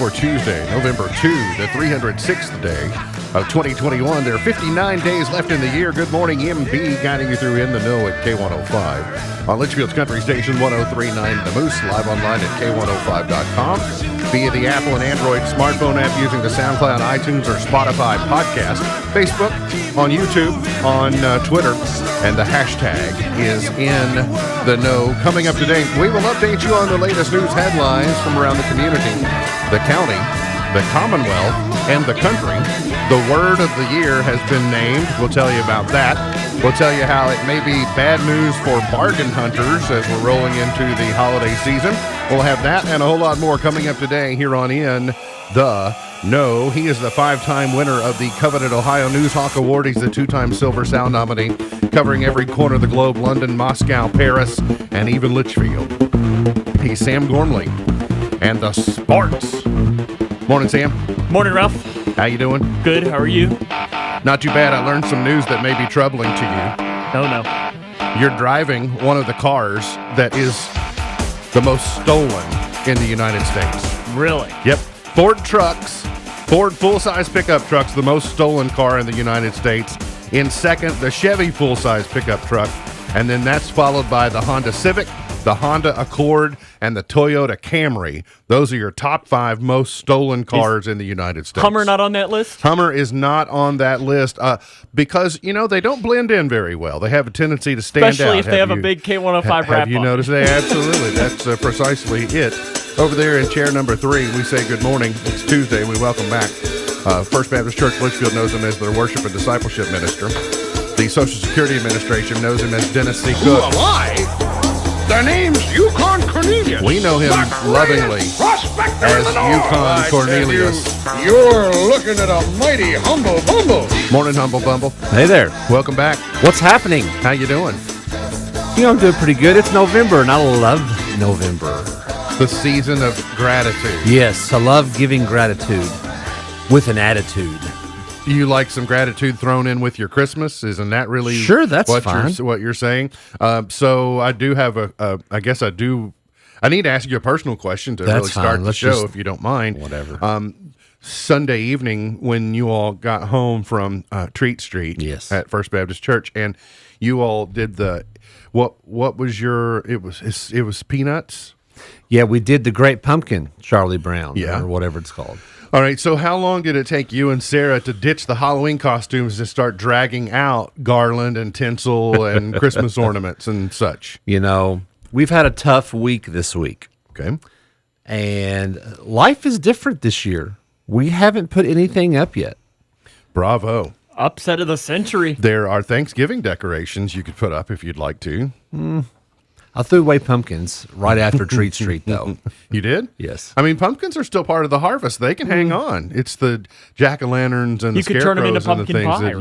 for Tuesday, November 2, the 306th day of 2021. There are 59 days left in the year. Good morning, MB, guiding you through In the Know at K105. On Litchfield's Country Station 103.9 The Moose, live online at K105.com. Via the Apple and Android smartphone app using the SoundCloud, iTunes, or Spotify podcast. Facebook, on YouTube, on Twitter, and the hashtag is In the Know. Coming up today, we will update you on the latest news headlines from around the community, the county, the Commonwealth, and the country. The word of the year has been named. We'll tell you about that. We'll tell you how it may be bad news for bargain hunters as we're rolling into the holiday season. We'll have that and a whole lot more coming up today here on In the Know. He is the 5-time winner of the coveted Ohio News Hawk Award. He's the 2-time Silver Sound nominee, covering every corner of the globe, London, Moscow, Paris, and even Litchfield. He's Sam Gormley and the Sparks. Morning, Sam. Morning, Ralph. How you doing? Good. How are you? Not too bad. I learned some news that may be troubling to you. Oh, no. You're driving one of the cars that is the most stolen in the United States. Really? Yep. Ford full-size pickup trucks, the most stolen car in the United States. In second, the Chevy full-size pickup truck. And then that's followed by the Honda Civic, the Honda Accord, and the Toyota Camry. Those are your top 5 most stolen cars in the United States. Hummer not on that list? Hummer is not on that list because, they don't blend in very well. They have a tendency to stand out. Especially if they have a big K105 wrap Have you on. noticed that? Absolutely. That's precisely it. Over there in chair number 3, we say good morning. It's Tuesday. We welcome back First Baptist Church Litchfield knows him as their worship and discipleship minister. The Social Security Administration knows him as Dennis C. Cook. Who am I? The name's Yukon Cornelius. We know him lovingly as Yukon Cornelius. You're looking at a mighty humble bumble. Morning, Humble Bumble. Hey there. Welcome back. What's happening? How you doing? I'm doing pretty good. It's November, and I love November. The season of gratitude. Yes, I love giving gratitude with an attitude. Do you like some gratitude thrown in with your Christmas? Isn't that really Sure, that's what fine. what you're saying? So I do have I need to ask you a personal question to That's really start fine. the Let's show, just- if you don't mind. Whatever. Sunday evening when you all got home from Treat Street Yes. at First Baptist Church, and you all did what was your, it was peanuts? Yeah, we did the Great Pumpkin, Charlie Brown, Yeah. or whatever it's called. All right, so how long did it take you and Sarah to ditch the Halloween costumes and start dragging out garland and tinsel and Christmas ornaments and such? We've had a tough week this week, Okay. and life is different this year. We haven't put anything up yet. Bravo. Upset of the century. There are Thanksgiving decorations you could put up if you'd like to. I threw away pumpkins right after Treat Street, though. You did? Yes. I mean, pumpkins are still part of the harvest. They can hang on. It's the jack-o'-lanterns and You the could turn 'em into scarecrows and the pumpkin things pie, that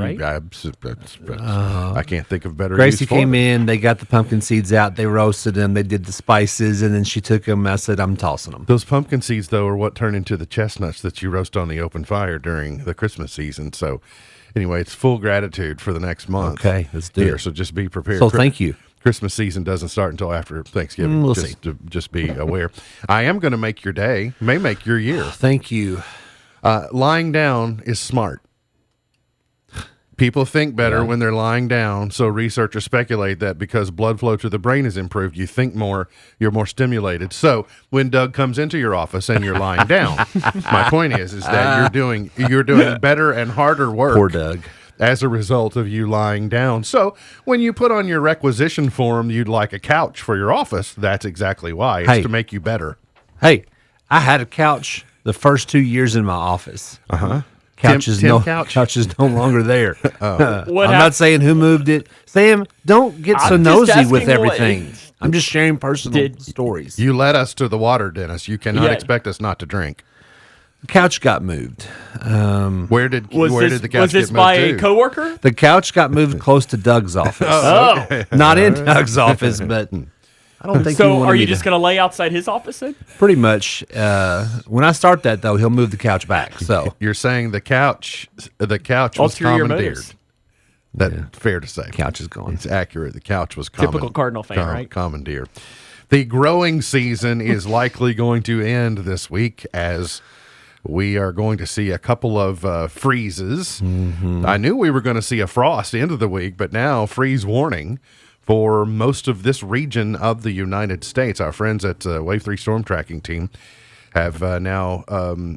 right? I can't think of better Gracie use for came them. in, they got the pumpkin seeds out, they roasted them, they did the spices, and then she took them. I said, I'm tossing them. Those pumpkin seeds, though, are what turn into the chestnuts that you roast on the open fire during the Christmas season. So, anyway, it's full gratitude for the next month. Okay, let's do Here, it. so just be prepared. So thank you. Christmas season doesn't start until after Thanksgiving. We'll just, see. Just be aware. I am going to make your day, may make your year. Thank you. Lying down is smart. People think better when they're lying down, so researchers speculate that because blood flow to the brain is improved, you think more, you're more stimulated. So when Doug comes into your office and you're lying down, my point is that you're doing better and harder work. Poor Doug. As a result of you lying down. So when you put on your requisition form you'd like a couch for your office, that's exactly why. It's Hey. to make you better. Hey, I had a couch the first 2 years in my office. Uh-huh. Couch is Tim no couch? couch is no longer there. I'm What not saying who moved it. Sam, don't get so I'm just nosy with asking what- everything. I'm just sharing personal stories. You led us to the water, Dennis. You cannot Yeah. expect us not to drink. The couch got moved. Where did the couch was this get by moved a to? coworker? The couch got moved close to Doug's office. Oh, Not in Doug's office, but I don't think. so are you just going to lay outside his office then? Pretty much. When I start that though, he'll move the couch back. So You're saying the couch was Ulterior commandeered. motives. That's fair to say. couch is gone. It's accurate. The couch was Typical Cardinal fan, right? Commandeered. The growing season is likely going to end this week as We are going to see a couple of freezes. I knew we were going to see a frost end of the week, but now freeze warning for most of this region of the United States. Our friends at Wave 3 Storm Tracking Team have now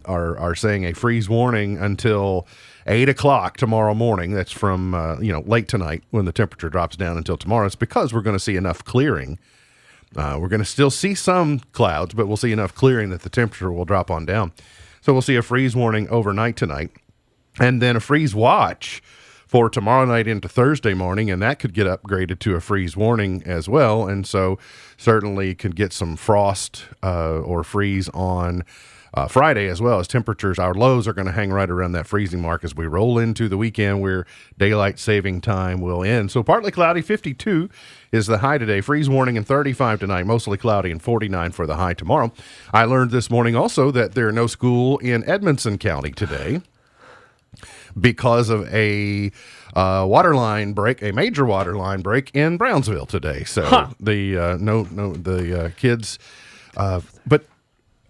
are saying a freeze warning until 8 o'clock tomorrow morning. That's from late tonight when the temperature drops down until tomorrow. It's because we're going to see enough clearing. We're going to still see some clouds, but we'll see enough clearing that the temperature will drop on down. So we'll see a freeze warning overnight tonight, and then a freeze watch for tomorrow night into Thursday morning, and that could get upgraded to a freeze warning as well. And so certainly could get some frost or freeze on Friday as well, as temperatures, our lows are going to hang right around that freezing mark as we roll into the weekend where daylight saving time will end. So partly cloudy, 52 is the high today. Freeze warning and 35 tonight, mostly cloudy, and 49 for the high tomorrow. I learned this morning also that there are no school in Edmonson County today because of a water line break, a major water line break in Brownsville today. So the kids, but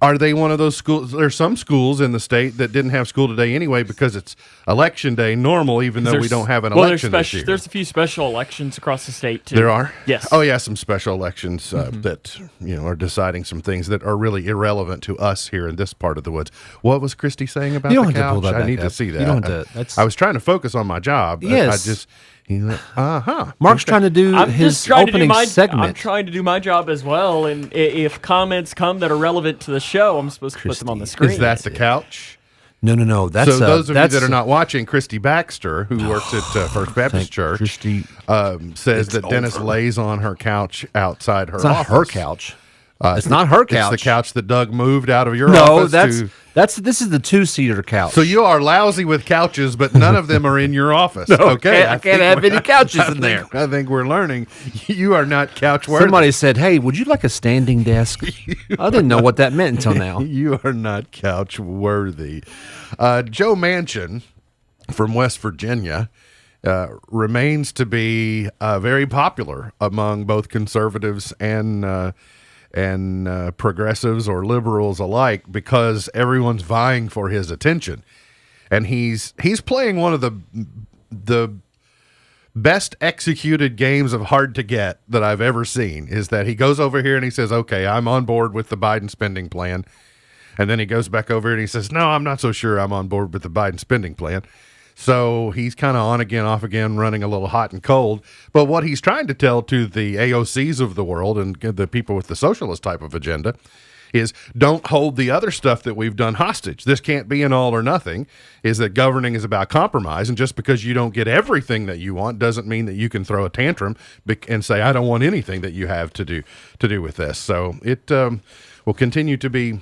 are they one of those schools? There's some schools in the state that didn't have school today anyway because it's election day normal, even though we don't have an election this year. There's a few special elections across the state, too. There are? Yes. Oh, yeah, some special elections that are deciding some things that are really irrelevant to us here in this part of the woods. What was Christy saying about You the don't have to pull couch? that I need back to up. see that. You don't have to. That's- I was trying to focus on my job. Yes. Uh-huh. Mark's trying to do I'm his just trying opening to do I'm segment. trying to do my job as well, and if comments come that are relevant to the show, I'm supposed to put them on the screen. Is that the couch? No. That's So those of you that's that are not watching, Christy Baxter, who works at First Baptist Thank Church, Christy. says It's that Dennis over. lays on her couch outside her It's not office. her couch. It's not her couch. It's the couch that Doug moved out of your No, office. this is the 2-seater couch. So you are lousy with couches, but none of them are in your office. No, Okay, I can't have any couches in there. I think we're learning you are not couch worthy. Somebody said, "Hey, would you like a standing desk?" I didn't know what that meant until now. You are not couch worthy. Joe Manchin from West Virginia remains to be very popular among both conservatives and progressives or liberals alike because everyone's vying for his attention, and he's playing one of the best executed games of hard to get that I've ever seen. Is that he goes over here and he says, "Okay, I'm on board with the Biden spending plan," and then he goes back over here and he says, "No, I'm not so sure I'm on board with the Biden spending plan." So he's kind of on again, off again, running a little hot and cold. But what he's trying to tell to the AOCs of the world and the people with the socialist type of agenda is don't hold the other stuff that we've done hostage. This can't be an all or nothing, is that governing is about compromise. And just because you don't get everything that you want doesn't mean that you can throw a tantrum and say, I don't want anything that you have to do with this. So it will continue to be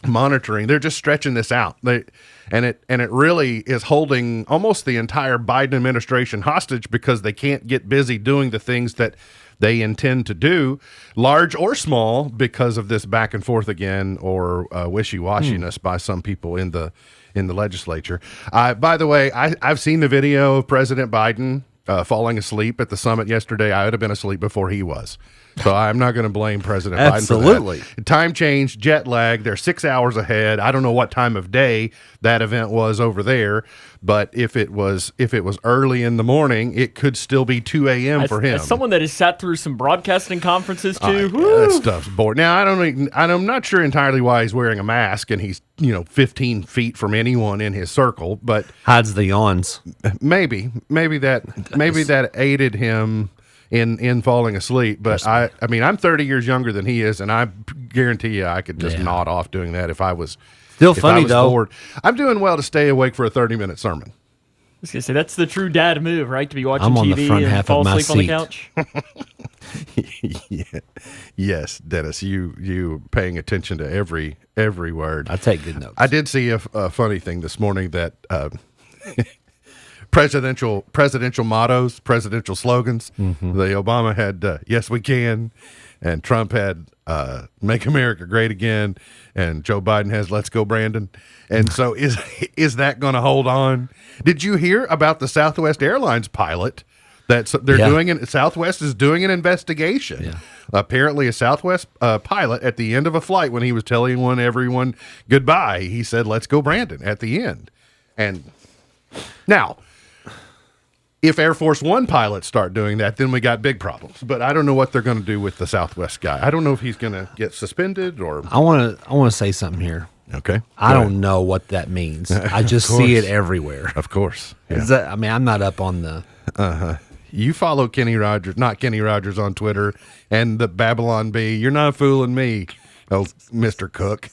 monitoring. They're just stretching this out. And it really is holding almost the entire Biden administration hostage because they can't get busy doing the things that they intend to do, large or small, because of this back and forth again or wishy-washiness by some people in the legislature. By the way, I've seen the video of President Biden falling asleep at the summit yesterday. I would have been asleep before he was. So I'm not going to blame President Biden for that. Time change, jet lag. They're 6 hours ahead. I don't know what time of day that event was over there, but if it was early in the morning, it could still be 2 a.m. for him. As someone that has sat through some broadcasting conferences too, that stuff's boring. Now I'm not sure entirely why he's wearing a mask and he's 15 feet from anyone in his circle, but Hides the yawns. maybe that aided him in falling asleep. But I mean, I'm 30 years younger than he is, and I guarantee you I could just nod off doing that if I was bored. I'm doing well to stay awake for a 30-minute sermon. I was gonna say that's the true dad move, right? To be watching I'm on TV the front and half fall of my asleep on the seat. couch. Yes, Dennis, you paying attention to every word. I take good notes. I did see a funny thing this morning that presidential mottos, presidential slogans. Mm-hmm. The Obama had "Yes, we can," and Trump had "Make America Great Again," and Joe Biden has "Let's go, Brandon." And so is that going to hold on? Did you hear about the Southwest Airlines pilot They're Yeah. doing it. Southwest is doing an investigation. Yeah. Apparently, a Southwest pilot at the end of a flight, when he was telling everyone goodbye, he said, "Let's go, Brandon," at the end. And now, if Air Force One pilots start doing that, then we got big problems. But I don't know what they're going to do with the Southwest guy. I don't know if he's going to get suspended or. I want to say something here. Okay. I Go don't ahead. know what that means. I just see it everywhere. Of course. Yeah. Is that, I mean, I'm not up on the. You follow Kenny Rogers, not Kenny Rogers on Twitter, and the Babylon Bee. You're not fooling me, oh, Mr. Cook.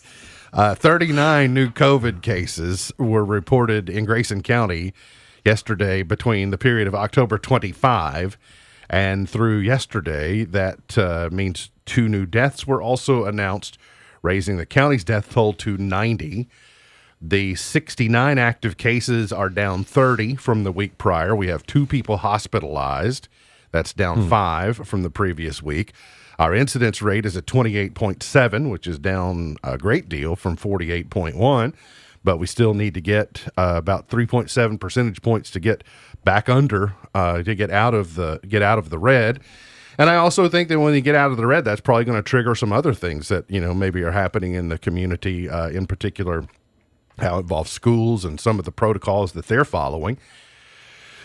39 new COVID cases were reported in Grayson County yesterday between the period of October 25 and through yesterday. That means 2 new deaths were also announced, raising the county's death toll to 90. The 69 active cases are down 30 from the week prior. We have 2 people hospitalized. That's down 5 from the previous week. Our incidence rate is at 28.7, which is down a great deal from 48.1. But we still need to get about 3.7 percentage points to get back under, to get out of the red. And I also think that when you get out of the red, that's probably going to trigger some other things that maybe are happening in the community, in particular, how it involves schools and some of the protocols that they're following.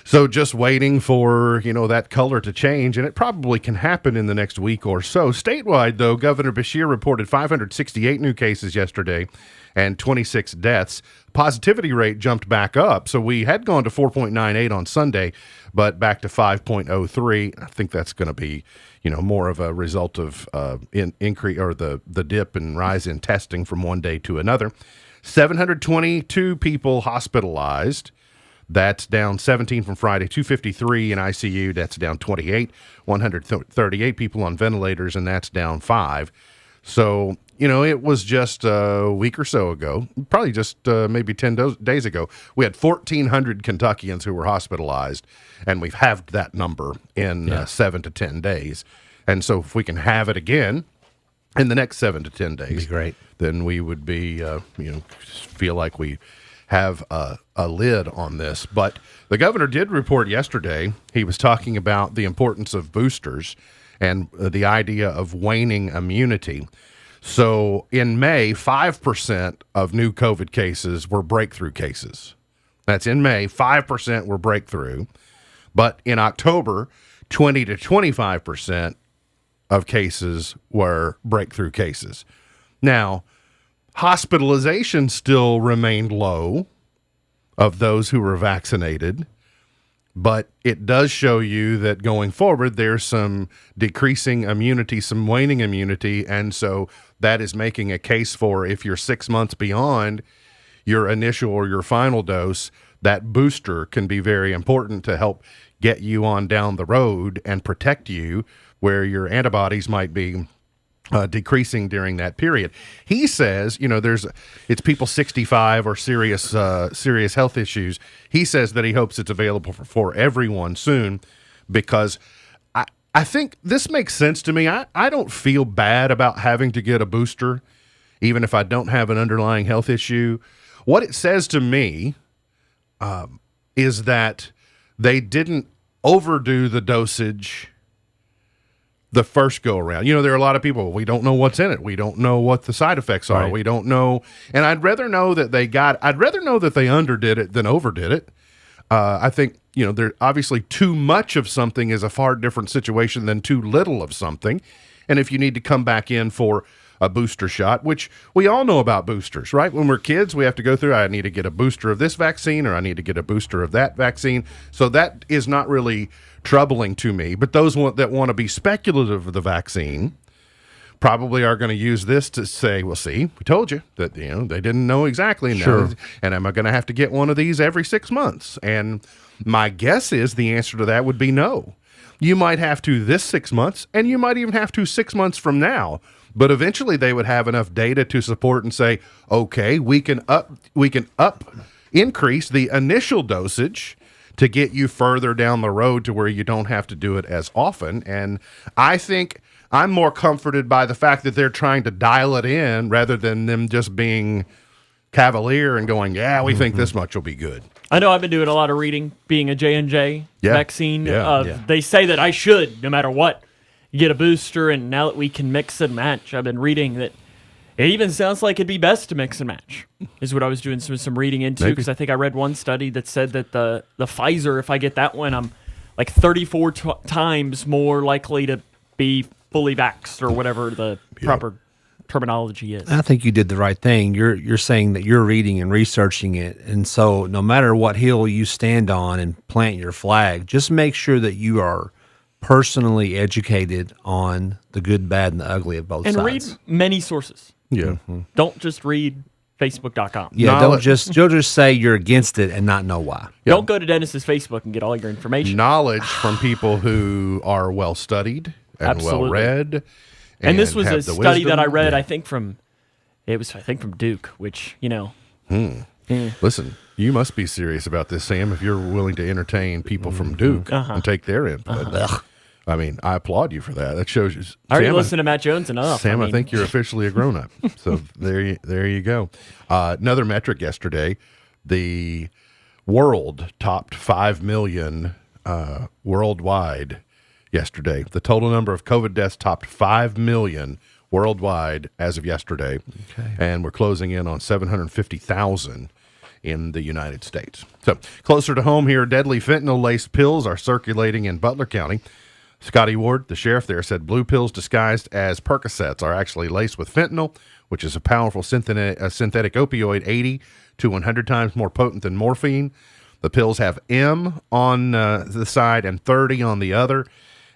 So just waiting for, that color to change, and it probably can happen in the next week or so. Statewide, though, Governor Beshear reported 568 new cases yesterday and 26 deaths. Positivity rate jumped back up. So we had gone to 4.98 on Sunday, but back to 5.03. I think that's going to be, more of a result of increase or the dip and rise in testing from one day to another. 722 people hospitalized. That's down 17 from Friday. 253 in ICU. That's down 28. 138 people on ventilators, and that's down 5. So, it was just a week or so ago, probably just maybe 10 days ago, we had 1,400 Kentuckians who were hospitalized, and we've halved that number in 7 to 10 days. And so if we can have it again in the next 7 to 10 days, Be great. then we would be, feel like we have a lid on this. But the governor did report yesterday, he was talking about the importance of boosters and the idea of waning immunity. So in May, 5% of new COVID cases were breakthrough cases. That's in May, 5% were breakthrough. But in October, 20 to 25% of cases were breakthrough cases. Now, hospitalization still remained low of those who were vaccinated, but it does show you that going forward, there's some decreasing immunity, some waning immunity, and so that is making a case for, if you're 6 months beyond your initial or your final dose, that booster can be very important to help get you on down the road and protect you where your antibodies might be decreasing during that period. He says, it's people 65 or serious health issues. He says that he hopes it's available for everyone soon, because I think this makes sense to me. I don't feel bad about having to get a booster, even if I don't have an underlying health issue. What it says to me is that they didn't overdo the dosage the first go around. There are a lot of people, we don't know what's in it. We don't know what the side effects are. Right. We don't know. And I'd rather know that they underdid it than overdid it. I think, there obviously too much of something is a far different situation than too little of something. And if you need to come back in for a booster shot, which we all know about boosters, right? When we're kids, we have to go through, I need to get a booster of this vaccine, or I need to get a booster of that vaccine. So that is not really troubling to me. But those that want to be speculative of the vaccine probably are going to use this to say, well, see, we told you that, they didn't know exactly. Sure. And am I going to have to get one of these every 6 months? And my guess is the answer to that would be no. You might have to this 6 months, and you might even have to 6 months from now. But eventually they would have enough data to support and say, okay, we can increase the initial dosage to get you further down the road to where you don't have to do it as often. And I think I'm more comforted by the fact that they're trying to dial it in rather than them just being cavalier and going, yeah, we think this much will be good. I know I've been doing a lot of reading, being a J&J vaccine. They say that I should, no matter what, get a booster. And now that we can mix and match, I've been reading that it even sounds like it'd be best to mix and match, is what I was doing some reading into. Because I think I read one study that said that the Pfizer, if I get that one, I'm like 34 times more likely to be fully vaxxed or whatever the proper terminology is. I think you did the right thing. You're saying that you're reading and researching it, and so no matter what hill you stand on and plant your flag, just make sure that you are personally educated on the good, bad, and the ugly of both sides. And read many sources. Yeah. Don't just read Facebook.com. Yeah, don't just say you're against it and not know why. Don't go to Dennis's Facebook and get all your information. Knowledge from people who are well studied and well read. And this was a study that I read, Yeah. I think from Duke, which, Listen, you must be serious about this, Sam, if you're willing to entertain people from Duke and take their input. I mean, I applaud you for that. That shows you. I already listened to Matt Jones enough. Sam, I think you're officially a grown-up. So there you go. Another metric yesterday, the world topped 5 million worldwide yesterday. The total number of COVID deaths topped 5 million worldwide as of yesterday. Okay. And we're closing in on 750,000 in the United States. So closer to home here, deadly fentanyl-laced pills are circulating in Butler County. Scotty Ward, the sheriff there, said blue pills disguised as Percocets are actually laced with fentanyl, which is a powerful synthetic opioid, 80 to 100 times more potent than morphine. The pills have M on the side and 30 on the other.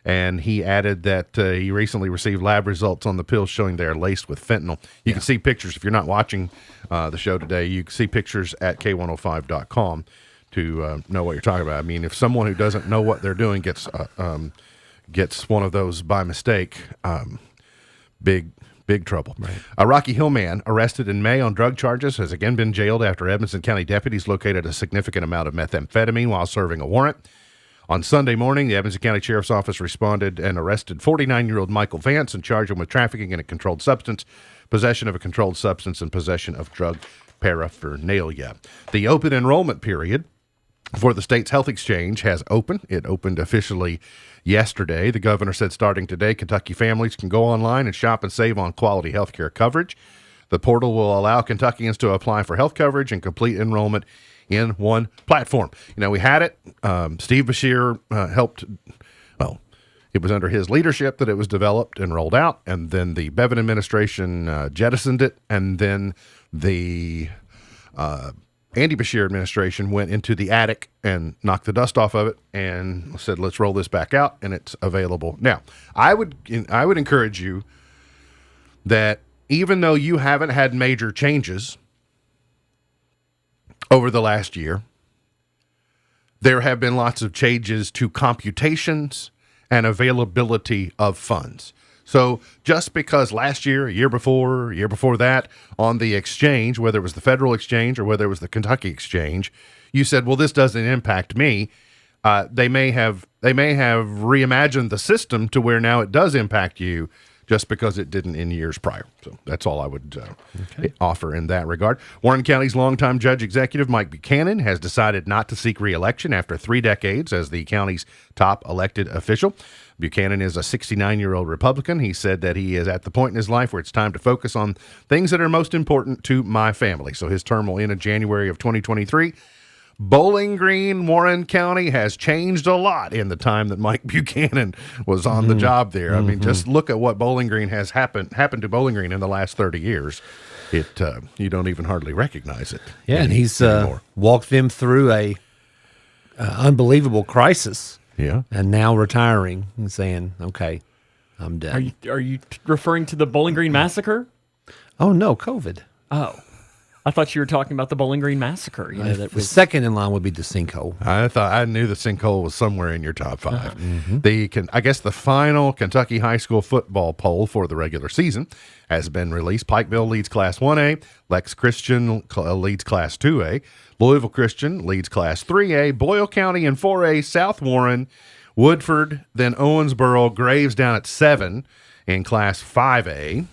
And he added that he recently received lab results on the pills showing they are laced with fentanyl. You can see pictures. If you're not watching the show today, you can see pictures at K105.com to know what you're talking about. I mean, if someone who doesn't know what they're doing gets one of those by mistake, big trouble. Right. A Rocky Hill man arrested in May on drug charges has again been jailed after Edmonson County deputies located a significant amount of methamphetamine while serving a warrant. On Sunday morning, the Edmonson County Sheriff's Office responded and arrested 49-year-old Michael Vance and charged him with trafficking in a controlled substance, possession of a controlled substance, and possession of drug paraphernalia. The open enrollment period for the state's health exchange has opened. It opened officially yesterday. The governor said starting today, Kentucky families can go online and shop and save on quality health care coverage. The portal will allow Kentuckians to apply for health coverage and complete enrollment in one platform. We had it. Steve Beshear helped. Well, it was under his leadership that it was developed and rolled out, and then the Bevin administration jettisoned it, and then the Andy Beshear administration went into the attic and knocked the dust off of it and said, let's roll this back out, and it's available now. I would encourage you that even though you haven't had major changes over the last year, there have been lots of changes to computations and availability of funds. So just because last year, a year before that, on the exchange, whether it was the federal exchange or whether it was the Kentucky exchange, you said, well, this doesn't impact me. They may have reimagined the system to where now it does impact you just because it didn't in years prior. So that's all I would offer in that regard. Warren County's longtime judge executive, Mike Buchanan, has decided not to seek re-election after 3 decades as the county's top elected official. Buchanan is a 69-year-old Republican. He said that he is at the point in his life where it's time to focus on things that are most important to my family. So his term will end in January of 2023. Bowling Green, Warren County has changed a lot in the time that Mike Buchanan was on the job there. I mean, just look at what Bowling Green has happened to Bowling Green in the last 30 years. You don't even hardly recognize it. Yeah, and he's walked them through a unbelievable crisis. Yeah, and now retiring and saying, "Okay, I'm done." Are you referring to the Bowling Green massacre? Oh no, COVID. Oh. I thought you were talking about the Bowling Green massacre. The second in line would be the sinkhole. I knew the sinkhole was somewhere in your top 5. I guess the final Kentucky high school football poll for the regular season has been released. Pikeville leads Class 1A. Lex Christian leads Class 2A. Louisville Christian leads Class 3A. Boyle County in 4A. South Warren, Woodford, then Owensboro. Graves down at 7 in Class 5A.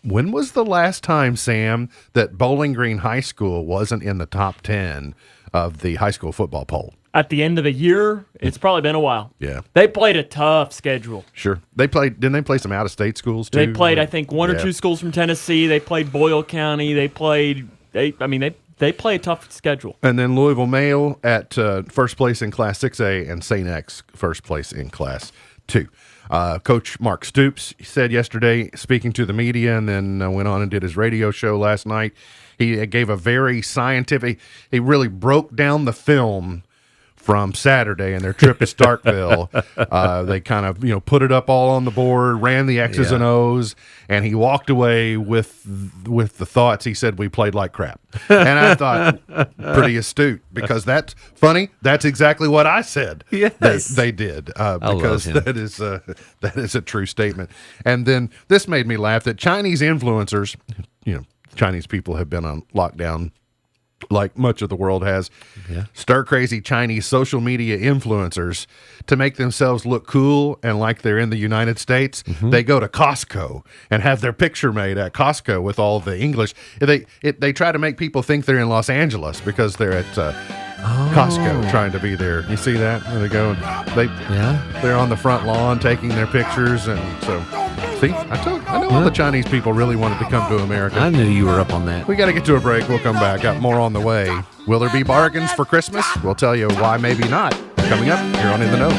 when was the last time, Sam, that Bowling Green High School wasn't in the top 10 of the high school football poll? At the end of the year, it's probably been a while. Yeah. They played a tough schedule. Sure. Didn't they play some out-of-state schools, too? They played, I think, one or two schools from Tennessee. They played Boyle County. They play a tough schedule. And then Louisville Male at first place in Class 6A and St. X first place in Class 2. Coach Mark Stoops said yesterday, speaking to the media, and then went on and did his radio show last night, he gave a very scientific, he really broke down the film from Saturday and their trip to Starkville. They kind of, put it up all on the board, ran the X's and O's, and he walked away with the thoughts. He said, we played like crap. And I thought, pretty astute, because that's funny. That's exactly what I said. Yes. They did, because that is a true statement. And then this made me laugh that Chinese influencers, Chinese people have been on lockdown like much of the world has, stir-crazy Chinese social media influencers, to make themselves look cool and like they're in the United States, they go to Costco and have their picture made at Costco with all the English. They try to make people think they're in Los Angeles because they're at Costco trying to be there. You see that? And they go and they're on the front lawn taking their pictures, and so see, I know all the Chinese people really wanted to come to America. I knew you were up on that. We got to get to a break. We'll come back. Got more on the way. Will there be bargains for Christmas? We'll tell you why maybe not. Coming up here on In the Know.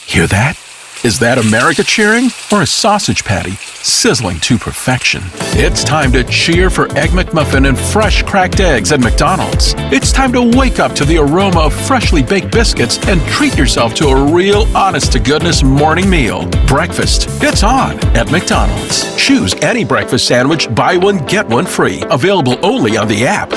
Hear that? Is that America cheering or a sausage patty sizzling to perfection? It's time to cheer for Egg McMuffin and fresh cracked eggs at McDonald's. It's time to wake up to the aroma of freshly baked biscuits and treat yourself to a real honest-to-goodness morning meal. Breakfast, it's on at McDonald's. Choose any breakfast sandwich, buy one, get one free. Available only on the app.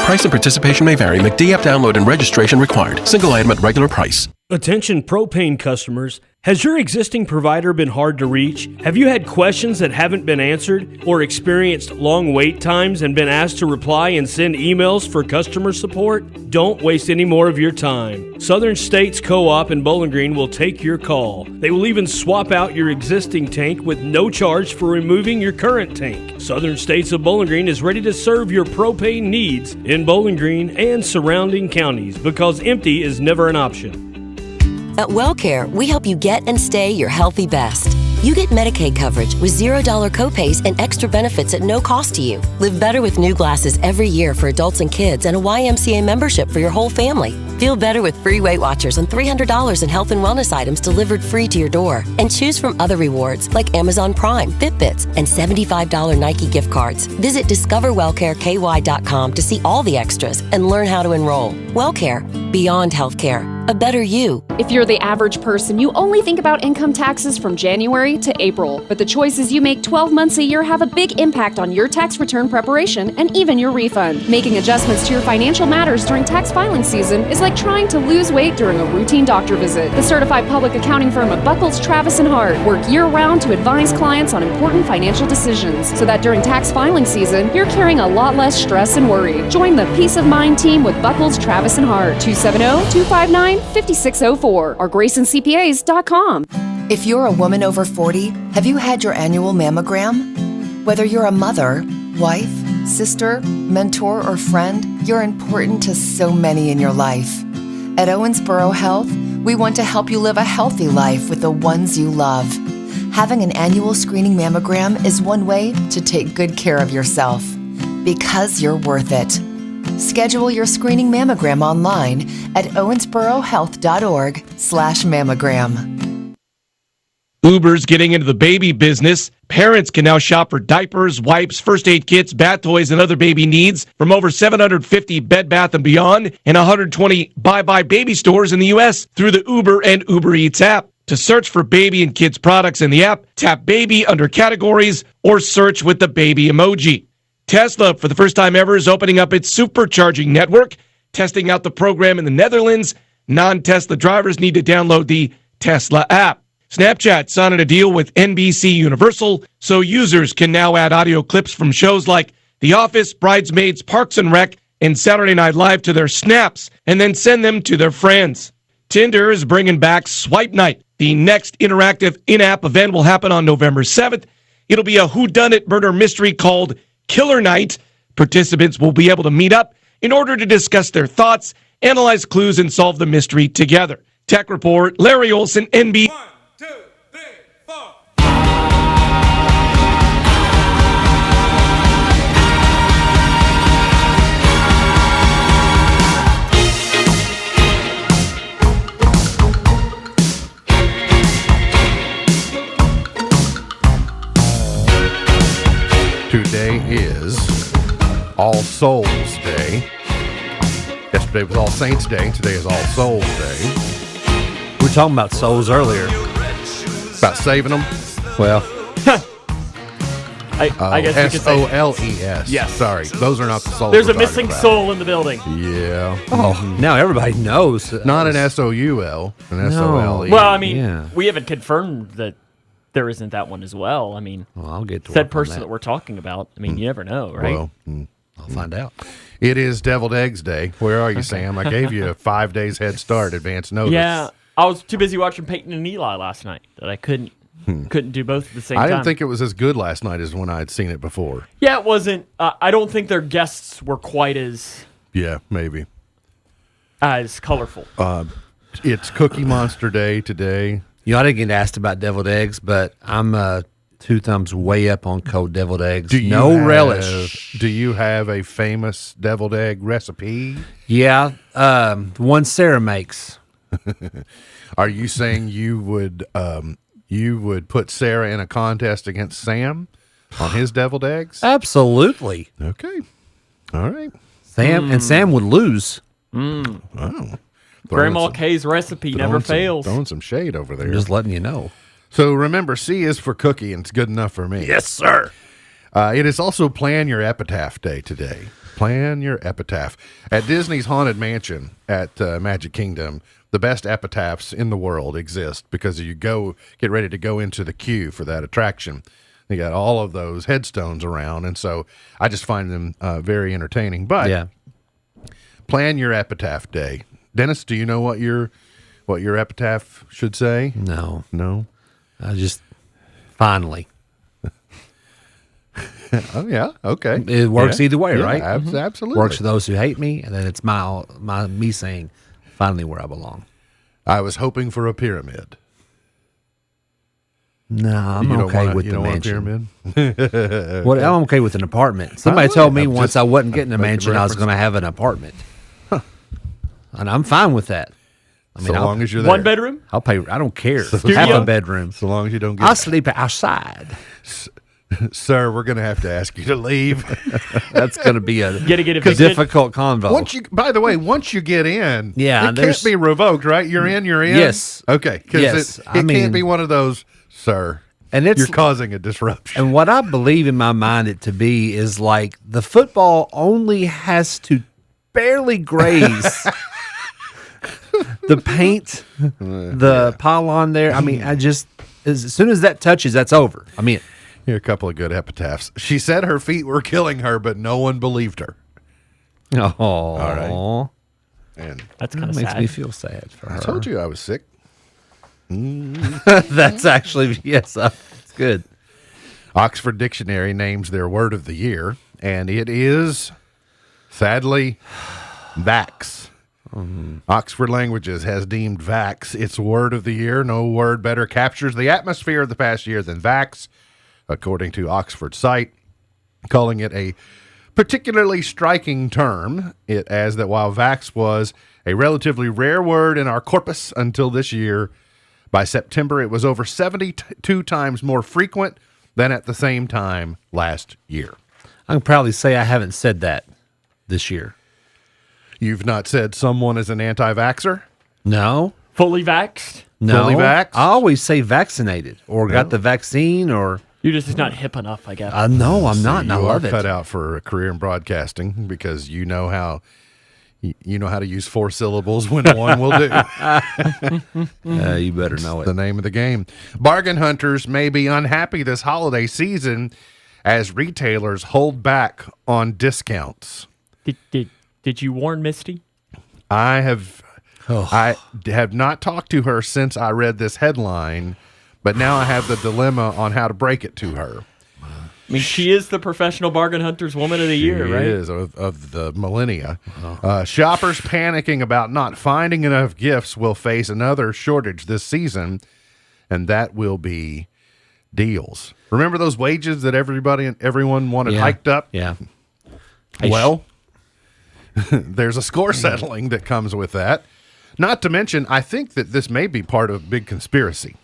Price and participation may vary. McD app download and registration required. Single item at regular price. Attention propane customers. Has your existing provider been hard to reach? Have you had questions that haven't been answered or experienced long wait times and been asked to reply and send emails for customer support? Don't waste any more of your time. Southern States Co-op in Bowling Green will take your call. They will even swap out your existing tank with no charge for removing your current tank. Southern States of Bowling Green is ready to serve your propane needs in Bowling Green and surrounding counties, because empty is never an option. At WellCare, we help you get and stay your healthy best. You get Medicaid coverage with $0 copays and extra benefits at no cost to you. Live better with new glasses every year for adults and kids, and a YMCA membership for your whole family. Feel better with free Weight Watchers and $300 in health and wellness items delivered free to your door. And choose from other rewards like Amazon Prime, Fitbits, and $75 Nike gift cards. Visit discoverwellcareky.com to see all the extras and learn how to enroll. WellCare, beyond healthcare. A better you. If you're the average person, you only think about income taxes from January to April. But the choices you make 12 months a year have a big impact on your tax return preparation and even your refund. Making adjustments to your financial matters during tax filing season is like trying to lose weight during a routine doctor visit. The certified public accounting firm of Buckles, Travis & Hart work year-round to advise clients on important financial decisions so that during tax filing season, you're carrying a lot less stress and worry. Join the Peace of Mind team with Buckles, Travis & Hart. 270-259-5604 or GraysonCPAs.com. If you're a woman over 40, have you had your annual mammogram? Whether you're a mother, wife, sister, mentor, or friend, you're important to so many in your life. At Owensboro Health, we want to help you live a healthy life with the ones you love. Having an annual screening mammogram is one way to take good care of yourself, because you're worth it. Schedule your screening mammogram online at owensborohealth.org/mammogram. Uber's getting into the baby business. Parents can now shop for diapers, wipes, first aid kits, bath toys, and other baby needs from over 750 Bed Bath & Beyond and 120 Bye Baby stores in the U.S. through the Uber and Uber Eats app. To search for baby and kids products in the app, tap baby under categories or search with the baby emoji. Tesla, for the first time ever, is opening up its supercharging network, testing out the program in the Netherlands. Non-Tesla drivers need to download the Tesla app. Snapchat signed a deal with NBC Universal, so users can now add audio clips from shows like The Office, Bridesmaids, Parks and Rec, and Saturday Night Live to their snaps, and then send them to their friends. Tinder is bringing back Swipe Night. The next interactive in-app event will happen on November 7th. It'll be a whodunit murder mystery called Killer Night. Participants will be able to meet up in order to discuss their thoughts, analyze clues, and solve the mystery together. Tech Report, Larry Olson, NB. 1, 2, 3, 4. Today is All Souls Day. Yesterday was All Saints Day. Today is All Souls Day. We were talking about souls earlier. About saving them. Well, I guess you could say SOLES. Yes. Sorry, those are not the souls. there's we're a missing talking about. soul in the building. Yeah. oh, now everybody knows. Not an SOUL, an SOLE. Well, I mean, Yeah. we haven't confirmed that there isn't that one as well. I mean, Well, I'll get to said work on person that we're talking about. I mean, you never know, right? Well, I'll find out. it is Deviled Eggs Day. Where are you, Sam? I gave you a 5 days head start, advance notice. Yeah, I was too busy watching Peyton and Eli last night that I couldn't do both at the same I time. didn't think it was as good last night as when I'd seen it before. Yeah, it wasn't. I don't think their guests were quite as Yeah, maybe. colorful. It's Cookie Monster Day today. You know, I didn't get asked about deviled eggs, but I'm 2 thumbs way up on cold deviled eggs. No relish. Do you have a famous deviled egg recipe? Yeah, the one Sarah makes. Are you saying you would put Sarah in a contest against Sam on his deviled eggs? Absolutely. Okay. All right. Sam would lose. Oh. Grandma K's recipe never fails. Throwing some shade over there. I'm just letting you know. So remember, C is for cookie, and it's good enough for me. Yes, sir. It is also Plan Your Epitaph Day today. Plan your epitaph. At Disney's Haunted Mansion at Magic Kingdom, the best epitaphs in the world exist because you get ready to go into the queue for that attraction. They got all of those headstones around, and so I just find them very entertaining. But Yeah. Plan Your Epitaph Day. Dennis, do you know what your epitaph should say? No. No? I just finally. Oh, yeah. Okay. It works either way, Yeah, right? Absolutely. Works for those who hate me, and then it's me saying finally where I belong. I was hoping for a pyramid. No, I'm You don't okay want with you the don't want a mansion. pyramid? Well, I'm okay with an apartment. Somebody told me I'm once just- I wasn't getting a I'm making mansion, I was reference. going to have an apartment. And I'm fine with that. I mean, So long as you're there. One bedroom? I'll pay. I don't care. Half Studio? a bedroom. So long as you don't I'll get... sleep outside. Sir, we're going to have to ask you to leave. That's going to be a Get evicted? difficult convo. By the way, once you get in, Yeah, it there's- can't be revoked, right? You're in. Yes. Okay. Because Yes, it I can't mean- be one of those, sir. And it's You're causing a disruption. And what I believe in my mind it to be is like the football only has to barely graze the paint, the pylon there. I mean, as soon as that touches, that's over. I mean, Here are a couple of good epitaphs. She said her feet were killing her, but no one believed her. oh, All And That's that kind of makes sad. me feel sad for her. I told you I was sick. That's actually it's good. Oxford Dictionary names their word of the year, and it is, sadly, vax. Oxford Languages has deemed vax its word of the year. No word better captures the atmosphere of the past year than vax, according to Oxford's site, calling it a particularly striking term. It adds that while vax was a relatively rare word in our corpus until this year, by September it was over 72 times more frequent than at the same time last year. I can proudly say I haven't said that this year. You've not said someone is an anti-vaxxer? No. Fully vaxxed? No. Fully vaxxed? I always say vaccinated or got the vaccine or. You're just not hip enough, I guess. No, I'm not, and I You love are it. cut out for a career in broadcasting because you know how to use 4 syllables when one will do. You better know it. The name of the game. Bargain hunters may be unhappy this holiday season as retailers hold back on discounts. Did you warn Misty? I have Oh. I have not talked to her since I read this headline, but now I have the dilemma on how to break it to her. I mean, she is the professional bargain hunters woman of the year, right? She is, of the millennia. Shoppers panicking about not finding enough gifts will face another shortage this season, and that will be deals. Remember those wages that everyone wanted hiked up? Yeah. Well, there's a score settling that comes with that. Not to mention, I think that this may be part of a big conspiracy.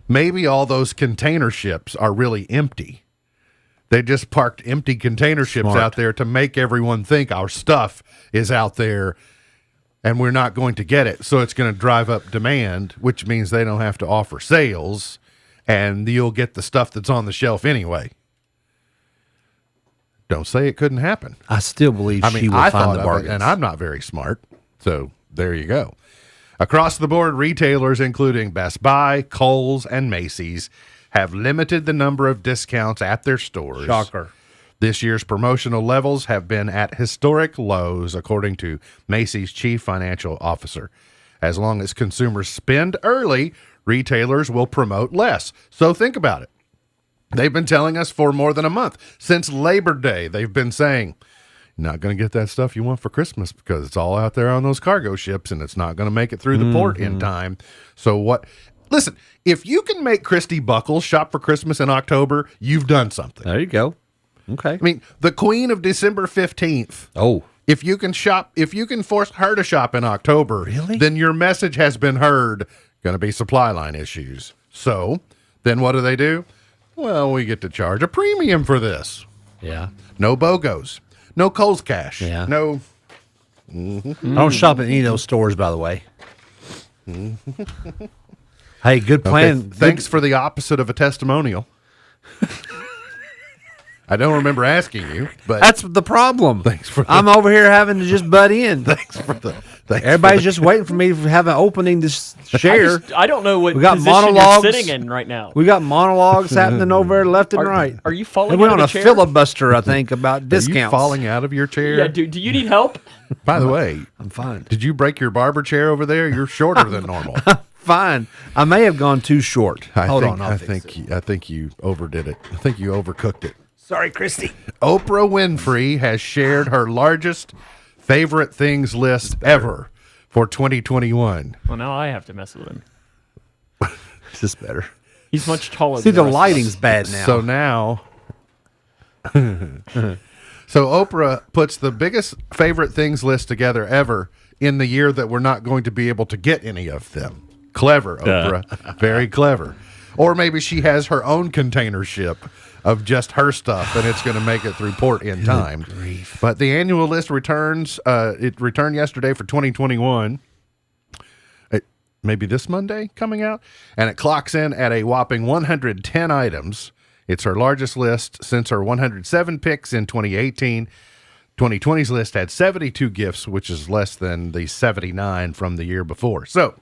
Maybe all those container ships are really empty. They just parked empty container ships out there to make everyone think our stuff is out there and we're not going to get it. So it's going to drive up demand, which means they don't have to offer sales and you'll get the stuff that's on the shelf anyway. Don't say it couldn't happen. I still believe she will find the bargains. And I'm not very smart. So there you go. Across the board, retailers, including Best Buy, Kohl's, and Macy's, have limited the number of discounts at their stores. Shocker. This year's promotional levels have been at historic lows, according to Macy's chief financial officer. As long as consumers spend early, retailers will promote less. So think about it. They've been telling us for more than a month. Since Labor Day, they've been saying, not going to get that stuff you want for Christmas because it's all out there on those cargo ships and it's not going to make it through the port in time. So what? Listen, if you can make Christy Buckles shop for Christmas in October, you've done something. There you go. Okay. I mean, the queen of December 15th. Oh. If you can force her to shop in October, then your message has been heard. Going to be supply line issues. So then what do? Well, we get to charge a premium for this. Yeah. No BOGOs. No Kohl's Cash. Yeah. No. I don't shop at any of those stores, by the way. Hey, good plan. Okay, thanks for the opposite of a testimonial. I don't remember asking you, but that's the problem. Thanks for. I'm over here having to just butt in. Everybody's just waiting for me to have an opening to share. I don't know what we got position monologues you're sitting in right now. We got monologues happening over there left and right. Are you falling? And we're on a chair? filibuster, I think, about discounts. Are you falling out of your chair? Yeah. Do you need help? By the way, I'm fine. Did you break your barber chair over there? You're shorter than normal. Fine. I may have gone too short. Hold on. I think you overdid it. I think you overcooked it. Sorry, Christy. Oprah Winfrey has shared her largest favorite things list ever for 2021. Well, now I have to mess with him. Is this better? He's much taller. See, than the lighting's bad now. So now, Oprah puts the biggest favorite things list together ever in the year that we're not going to be able to get any of them. Clever, Oprah. Very clever. Or maybe she has her own container ship of just her stuff, and it's going to make it through port in time. But the annual list returns. It returned yesterday for 2021. Maybe this Monday coming out, and it clocks in at a whopping 110 items. It's her largest list since her 107 picks in 2018. 2020's list had 72 gifts, which is less than the 79 from the year before. So,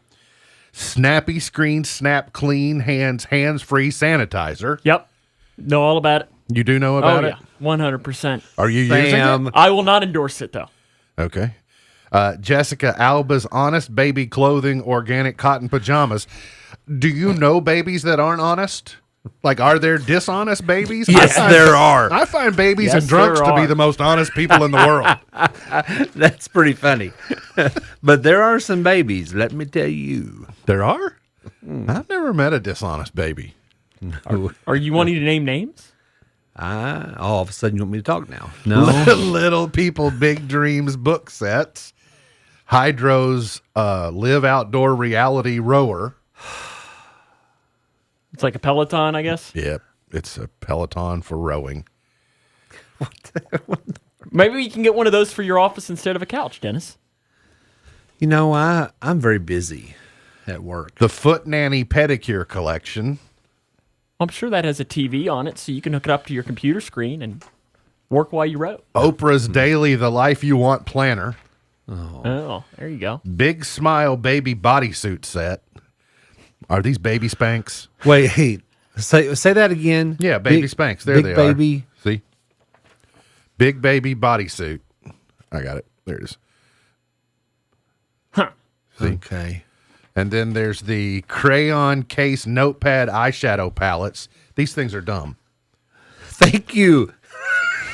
Snappy Screen Snap Clean Hands-Free Sanitizer. Yep. Know all about it. You do know about it? 100%. Are you using it? I will not endorse it, though. Okay. Jessica Alba's Honest Baby Clothing Organic Cotton Pajamas. Do you know babies that aren't honest? Like, are there dishonest babies? Yes, there are. I find babies and drunks to be the most honest people in the world. That's pretty funny. But there are some babies, let me tell you. There are? I've never met a dishonest baby. Are you wanting to name names? All of a sudden you want me to talk now. No. Little People, Big Dreams book sets. Hydro's Live Outdoor Reality Rower. It's like a Peloton, I guess? Yep. It's a Peloton for rowing. Maybe you can get one of those for your office instead of a couch, Dennis. You know, I'm very busy at work. The Foot Nanny Pedicure Collection. I'm sure that has a TV on it, so you can hook it up to your computer screen and work while you row. Oprah's Daily The Life You Want Planner. Oh, there you go. Big Smile Baby Bodysuit Set. Are these baby Spanx? Wait, say that again. Yeah, baby Spanx. There they are. Big baby. See? Big baby bodysuit. I got it. There it is. Okay. And then there's the crayon case notepad eyeshadow palettes. These things are dumb. Thank you.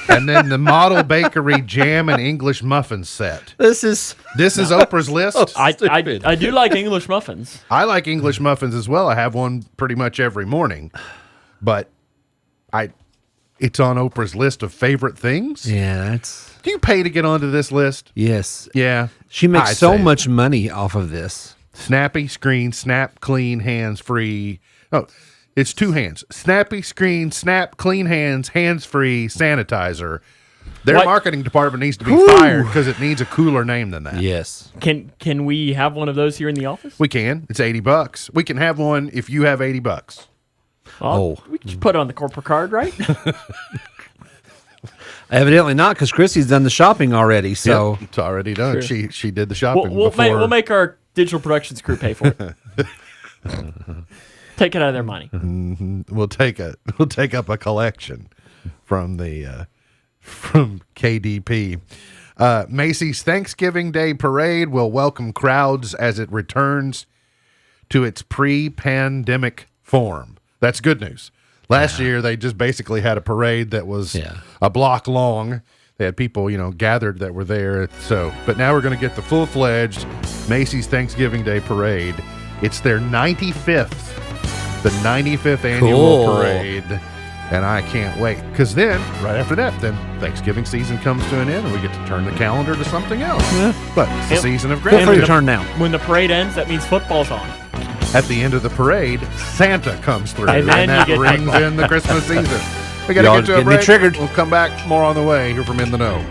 And then the Model Bakery jam and English muffin set. This is Oprah's list. I do like English muffins. I like English muffins as well. I have one pretty much every morning. But it's on Oprah's list of favorite things. Yeah, that's. Do you pay to get onto this list? Yes. Yeah. She makes so much money off of this. Snappy screen, snap clean, hands free. Oh, it's 2 hands. Snappy screen, snap clean hands free sanitizer. Their marketing department needs to be fired because it needs a cooler name than that. Yes. Can we have one of those here in the office? We can. It's $80. We can have one if you have $80. We can just put it on the corporate card, right? Evidently not, because Chrissy's done the shopping already. So yep, it's already done. Sure. She did the shopping. We'll make our digital productions crew pay for it. Take it out of their money. Mm-hmm. We'll take up a collection from the from KDP. Macy's Thanksgiving Day Parade will welcome crowds as it returns to its pre-pandemic form. That's good news. Last year, they just basically had a parade that was a block long. They had people, gathered that were there. But now we're going to get the full-fledged Macy's Thanksgiving Day Parade. It's their 95th annual parade. And I can't wait. Because then, right after that, then Thanksgiving season comes to an end, and we get to turn the calendar to something else. Yeah. But it's the season of gratitude. Feel free to turn now. When the parade ends, that means football's on. At the end of the parade, Santa comes through, and that brings in the Christmas season. We got to get to a break. Triggered. We'll come back more on the way here from In the Know.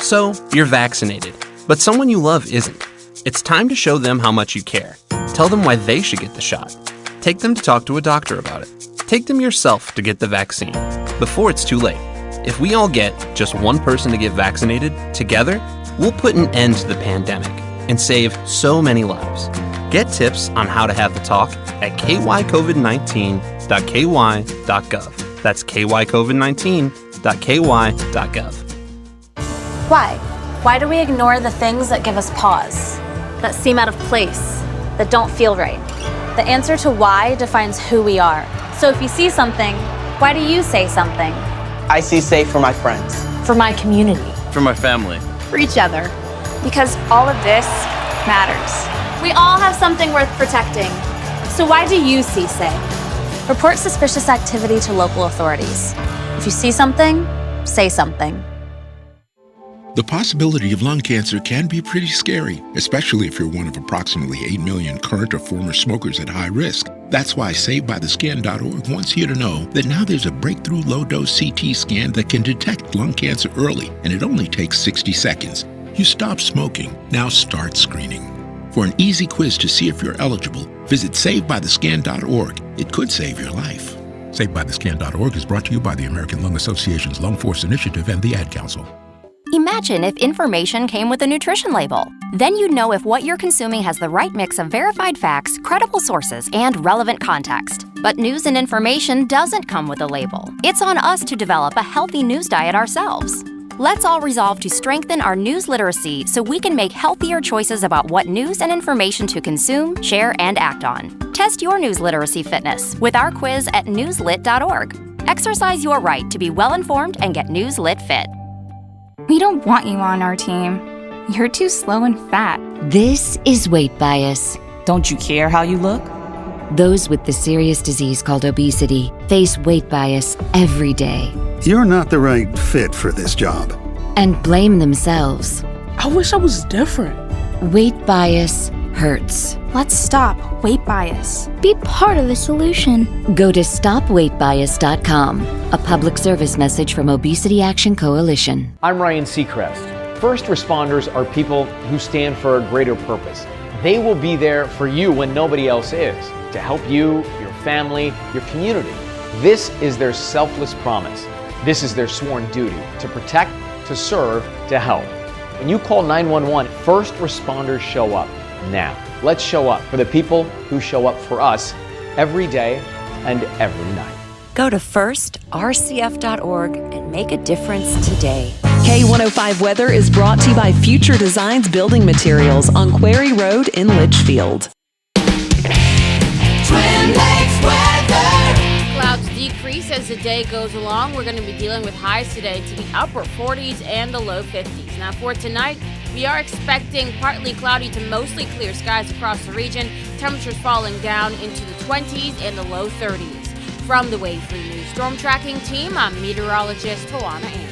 So, you're vaccinated, but someone you love isn't. It's time to show them how much you care. Tell them why they should get the shot. Take them to talk to a doctor about it. Take them yourself to get the vaccine, before it's too late. If we all get just one person to get vaccinated, together, we'll put an end to the pandemic and save so many lives. Get tips on how to have the talk at kycovid19.ky.gov. That's kycovid19.ky.gov. Why? Why do we ignore the things that give us pause, that seem out of place, that don't feel right? The answer to why defines who we are. So if you see something, why do you say something? I see safe for my friends. For my community. For my family. For each other. Because all of this matters. We all have something worth protecting. So why do you see safe? Report suspicious activity to local authorities. If you see something, say something. The possibility of lung cancer can be pretty scary, especially if you're one of approximately 8 million current or former smokers at high risk. That's why SaveByTheScan.org wants you to know that now there's a breakthrough low-dose CT scan that can detect lung cancer early, and it only takes 60 seconds. You stop smoking, now start screening. For an easy quiz to see if you're eligible, visit SaveByTheScan.org. It could save your life. SaveByTheScan.org is brought to you by the American Lung Association's Lung Force Initiative and the Ad Council. Imagine if information came with a nutrition label. Then you'd know if what you're consuming has the right mix of verified facts, credible sources, and relevant context. But news and information doesn't come with a label. It's on us to develop a healthy news diet ourselves. Let's all resolve to strengthen our news literacy so we can make healthier choices about what news and information to consume, share, and act on. Test your news literacy fitness with our quiz at newslit.org. Exercise your right to be well-informed and get Newslit fit. We don't want you on our team. You're too slow and fat. This is weight bias. Don't you care how you look? Those with the serious disease called obesity face weight bias every day. You're not the right fit for this job. And blame themselves. I wish I was different. Weight bias hurts. Let's stop weight bias. Be part of the solution. Go to stopweightbias.com, a public service message from Obesity Action Coalition. I'm Ryan Seacrest. First responders are people who stand for a greater purpose. They will be there for you when nobody else is, to help you, your family, your community. This is their selfless promise. This is their sworn duty to protect, to serve, to help. When you call 911, first responders show up now. Let's show up for the people who show up for us every day and every night. Go to firstrcf.org and make a difference today. K105 weather is brought to you by Future Designs Building Materials on Quarry Road in Litchfield. Twin Lakes weather. Clouds decrease as the day goes along. We're going to be dealing with highs today to the upper 40s and the low 50s. Now for tonight, we are expecting partly cloudy to mostly clear skies across the region. Temperatures falling down into the 20s and the low 30s. From the Wave 3 News Storm Tracking Team, I'm meteorologist Tawana Ann.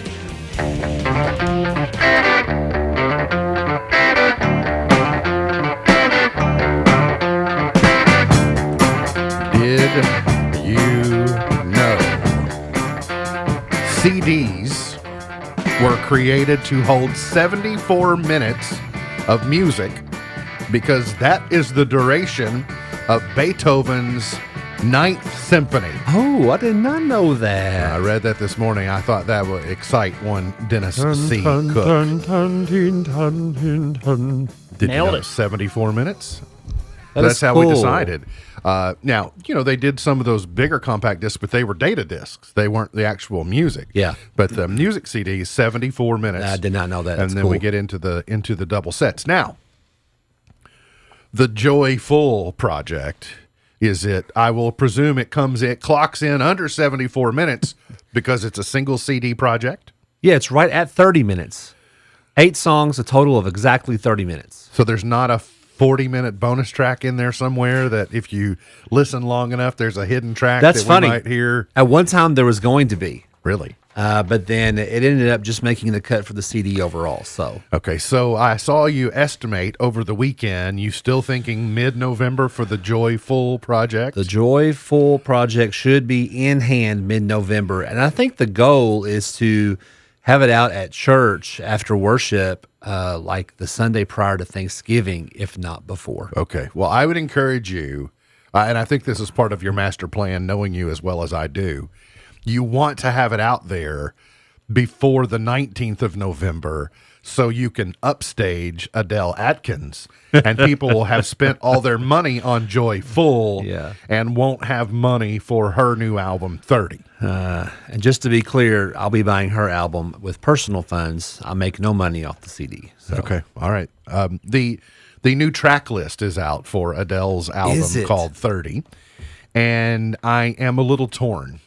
Did you know CDs were created to hold 74 minutes of music because that is the duration of Beethoven's Ninth Symphony? Oh, I did not know that. I read that this morning. I thought that would excite one Dennis C. Cook. Did Nailed you know it. 74 minutes? That's how we cool. decided. Now, they did some of those bigger compact discs, but they were data discs. They weren't the actual music. Yeah. But the music CD is 74 minutes. I did not know that. And That's then cool. we get into the double sets. Now, the Joyful project I will presume it clocks in under 74 minutes because it's a single CD project. Yeah, it's right at 30 minutes. 8 songs, a total of exactly 30 minutes. So there's not a 40-minute bonus track in there somewhere that if you listen long enough, there's a hidden track That's that funny. we might hear. At one time, there was going to be. Really? But then it ended up just making the cut for the CD overall. So Okay, so I saw you estimate over the weekend. You still thinking mid-November for the Joyful project? the Joyful project should be in hand mid-November. And I think the goal is to have it out at church after worship, like the Sunday prior to Thanksgiving, if not before. Okay, well, I would encourage you, and I think this is part of your master plan, knowing you as well as I do. You want to have it out there before the 19th of November so you can upstage Adele Atkins and people will have spent all their money on Joyful and won't have money for her new album 30. And just to be clear, I'll be buying her album with personal funds. I make no money off the CD. So. Okay, all right. The new track list is out for Adele's Is album it? called 30, and I am a little torn.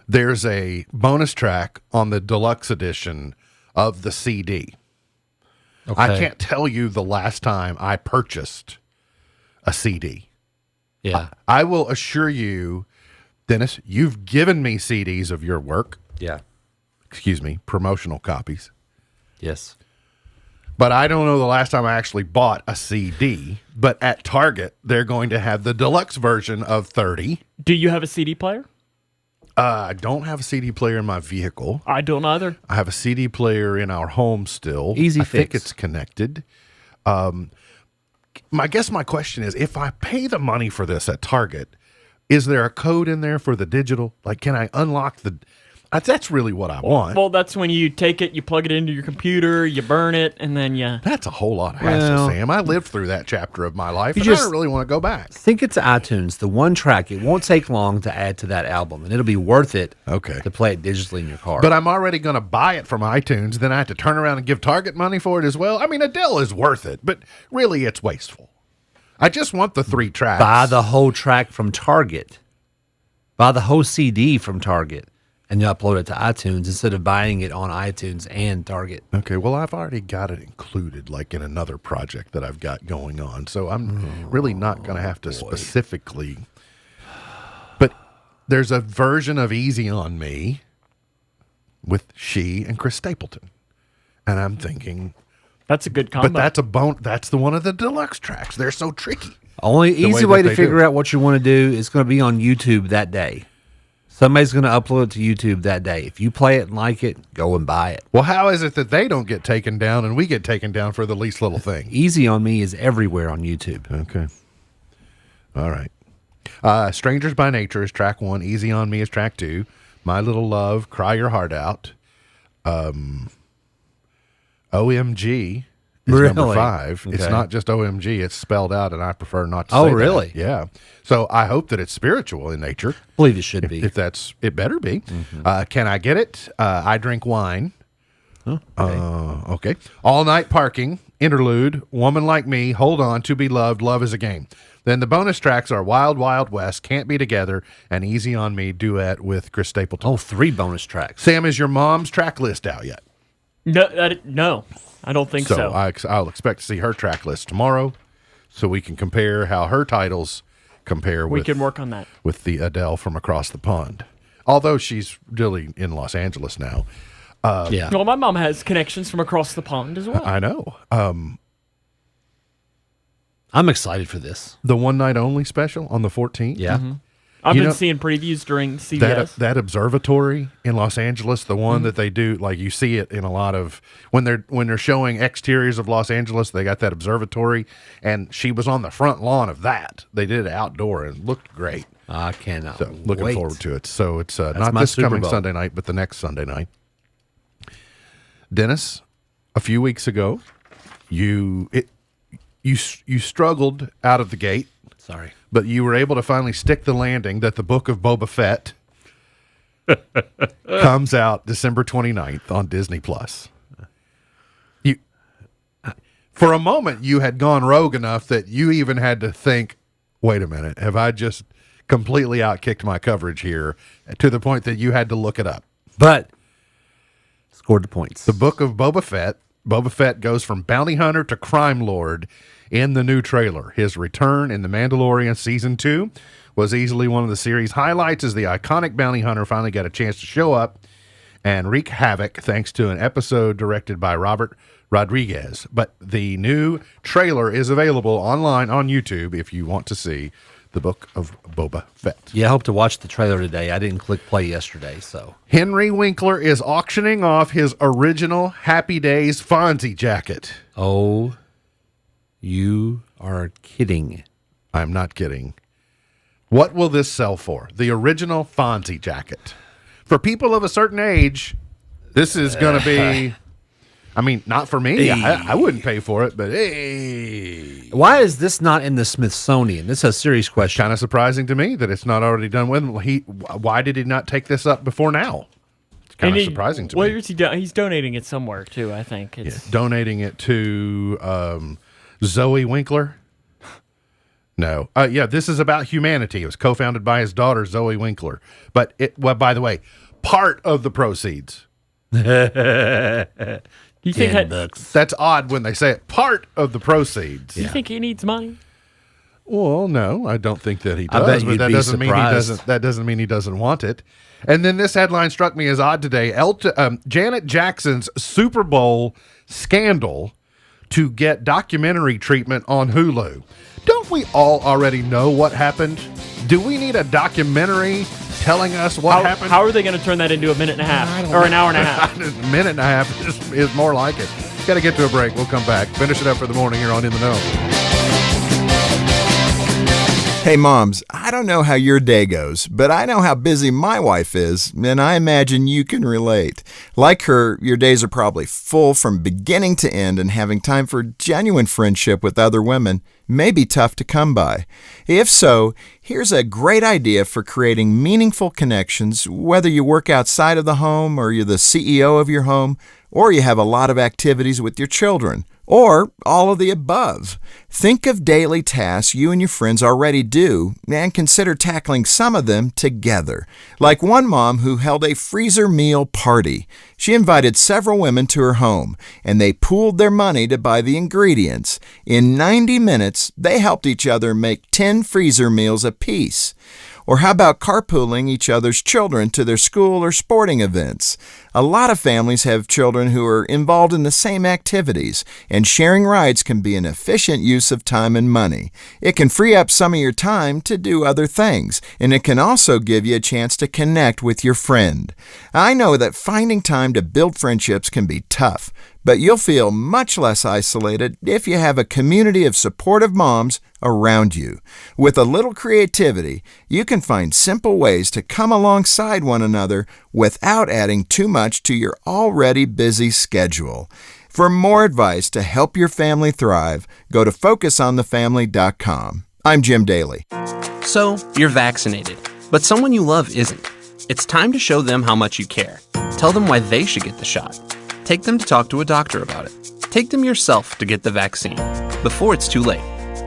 There's a bonus track on the deluxe edition of the CD. Okay. I can't tell you the last time I purchased a CD. Yeah. I will assure you, Dennis, you've given me CDs of your work. Yeah. Excuse me, promotional copies. Yes. But I don't know the last time I actually bought a CD. But at Target, they're going to have the deluxe version of 30. Do you have a CD player? I don't have a CD player in my vehicle. I don't either. I have a CD player in our home still. Easy I think fix. it's connected. I guess my question is, if I pay the money for this at Target, is there a code in there for the digital? Like, can I unlock the... That's really what I want. Well, that's when you take it, you plug it into your computer, you burn it, and then you... That's a whole lot of hassle, Sam. I lived through that chapter of my life, You and I just- don't really want to go back. Think it's iTunes, the one track. It won't take long to add to that album, and it'll be worth it to play it digitally in your car. But I'm already going to buy it from iTunes. Then I have to turn around and give Target money for it as well. I mean, Adele is worth it, but really it's wasteful. I just want the 3 tracks. Buy the whole track from Target. Buy the whole CD from Target, and you upload it to iTunes instead of buying it on iTunes and Target. Okay, well, I've already got it included, like in another project that I've got going on. So I'm really not going to have to specifically. But there's a version of Easy on Me with she and Chris Stapleton. And I'm thinking, that's a good combo. But that's the one of the deluxe tracks. They're so tricky. Only The easy way way that to they figure do. out what you want to do is going to be on YouTube that day. Somebody's going to upload it to YouTube that day. If you play it and like it, go and buy it. Well, how is it that they don't get taken down and we get taken down for the least little thing? Easy on Me is everywhere on YouTube. Okay. All right. Strangers by Nature is track 1. Easy on Me is track 2. My Little Love, Cry Your Heart Out. OMG is Really? number 5. Okay. It's not just OMG. It's spelled out, and I prefer not to Oh, say that. really? Yeah. So I hope that it's spiritual in nature. I believe it should be. If that's, it better be. Can I get it? I drink wine. Okay. All night parking. Interlude. Woman like me. Hold on. To be loved. Love is a game. Then the bonus tracks are Wild Wild West, Can't Be Together, and Easy on Me duet with Chris Stapleton. Oh, 3 bonus tracks. Sam, is your mom's track list out yet? No, I don't think so. I'll expect to see her track list tomorrow, so we can compare how her titles compare. We can work on that with the Adele from across the pond. Although she's really in Los Angeles now. Yeah. Well, my mom has connections from across the pond as well. I know. I'm excited for this. The one night only special on the 14th. Yeah. I've been seeing previews during CBS. That observatory in Los Angeles, the one that they do, like you see it in a lot of when they're showing exteriors of Los Angeles, they got that observatory, and she was on the front lawn of that. They did it outdoor and it looked great. I cannot. So looking wait. forward to it. So it's not my this Super coming Bowl. Sunday night, but the next Sunday night. Dennis, a few weeks ago, you struggled out of the gate. Sorry. But you were able to finally stick the landing that the Book of Boba Fett comes out December 29th on Disney Plus. For a moment, you had gone rogue enough that you even had to think, wait a minute, have I just completely outkicked my coverage here, to the point that you had to look it up? But scored the points. The Book of Boba Fett goes from bounty hunter to crime lord in the new trailer. His return in The Mandalorian Season 2 was easily one of the series' highlights, as the iconic bounty hunter finally got a chance to show up and wreak havoc thanks to an episode directed by Robert Rodriguez. But the new trailer is available online on YouTube if you want to see The Book of Boba Fett. Yeah, I hope to watch the trailer today. I didn't click play yesterday, so. Henry Winkler is auctioning off his original Happy Days Fonzie jacket. Oh, you are kidding. I'm not kidding. What will this sell for? The original Fonzie jacket. For people of a certain age, this is going to be... I mean, not for me. I wouldn't pay for it, but hey. Why is this not in the Smithsonian? This is a serious question. Kind of surprising to me that it's not already done with. Why did he not take this up before now? It's kind of surprising to me. Where is he? He's donating it somewhere too. I think it's donating it to Zoe Winkler. No, this is about humanity. It was co-founded by his daughter Zoe Winkler. But by the way, part of the proceeds. You think that's odd when they say it? Part of the proceeds. You think he needs money? Well, no, I don't think that he does. I bet but you'd that be doesn't surprised. mean he doesn't. That doesn't mean he doesn't want it. And then this headline struck me as odd today. Janet Jackson's Super Bowl scandal to get documentary treatment on Hulu. Don't we all already know what happened? Do we need a documentary telling us what happened? How are they going to turn that into a minute and a half or an hour and a half? A minute and a half is more like it. Got to get to a break. We'll come back. Finish it up for the morning here on In the Know. Hey moms, I don't know how your day goes, but I know how busy my wife is, and I imagine you can relate. Like her, your days are probably full from beginning to end, and having time for genuine friendship with other women may be tough to come by. If so, here's a great idea for creating meaningful connections, whether you work outside of the home, or you're the CEO of your home, or you have a lot of activities with your children, or all of the above. Think of daily tasks you and your friends already do and consider tackling some of them together. Like one mom who held a freezer meal party. She invited several women to her home, and they pooled their money to buy the ingredients. In 90 minutes, they helped each other make 10 freezer meals apiece. Or how about carpooling each other's children to their school or sporting events? A lot of families have children who are involved in the same activities, and sharing rides can be an efficient use of time and money. It can free up some of your time to do other things, and it can also give you a chance to connect with your friend. I know that finding time to build friendships can be tough, but you'll feel much less isolated if you have a community of supportive moms around you. With a little creativity, you can find simple ways to come alongside one another without adding too much to your already busy schedule. For more advice to help your family thrive, go to FocusOnTheFamily.com. I'm Jim Daly. So, you're vaccinated, but someone you love isn't. It's time to show them how much you care. Tell them why they should get the shot. Take them to talk to a doctor about it. Take them yourself to get the vaccine before it's too late.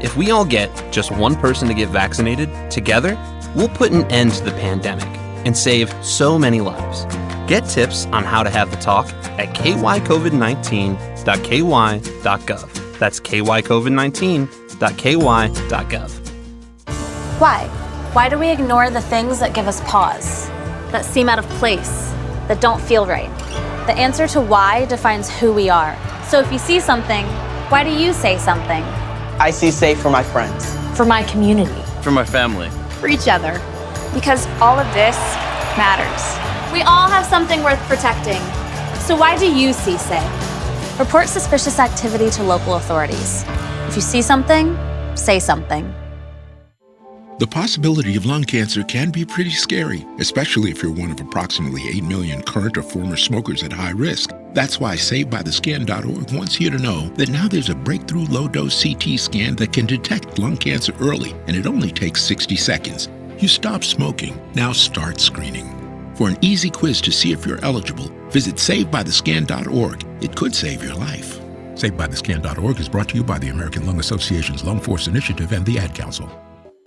If we all get just one person to get vaccinated, together, we'll put an end to the pandemic and save so many lives. Get tips on how to have the talk at kycovid19.ky.gov. That's kycovid19.ky.gov. Why? Why do we ignore the things that give us pause, that seem out of place, that don't feel right? The answer to why defines who we are. So if you see something, why do you say something? I see safe for my friends. For my community. For my family. For each other. Because all of this matters. We all have something worth protecting. So why do you see safe? Report suspicious activity to local authorities. If you see something, say something. The possibility of lung cancer can be pretty scary, especially if you're one of approximately 8 million current or former smokers at high risk. That's why SaveByTheScan.org wants you to know that now there's a breakthrough low-dose CT scan that can detect lung cancer early, and it only takes 60 seconds. You stop smoking, now start screening. For an easy quiz to see if you're eligible, visit SaveByTheScan.org. It could save your life. SaveByTheScan.org is brought to you by the American Lung Association's Lung Force Initiative and the Ad Council.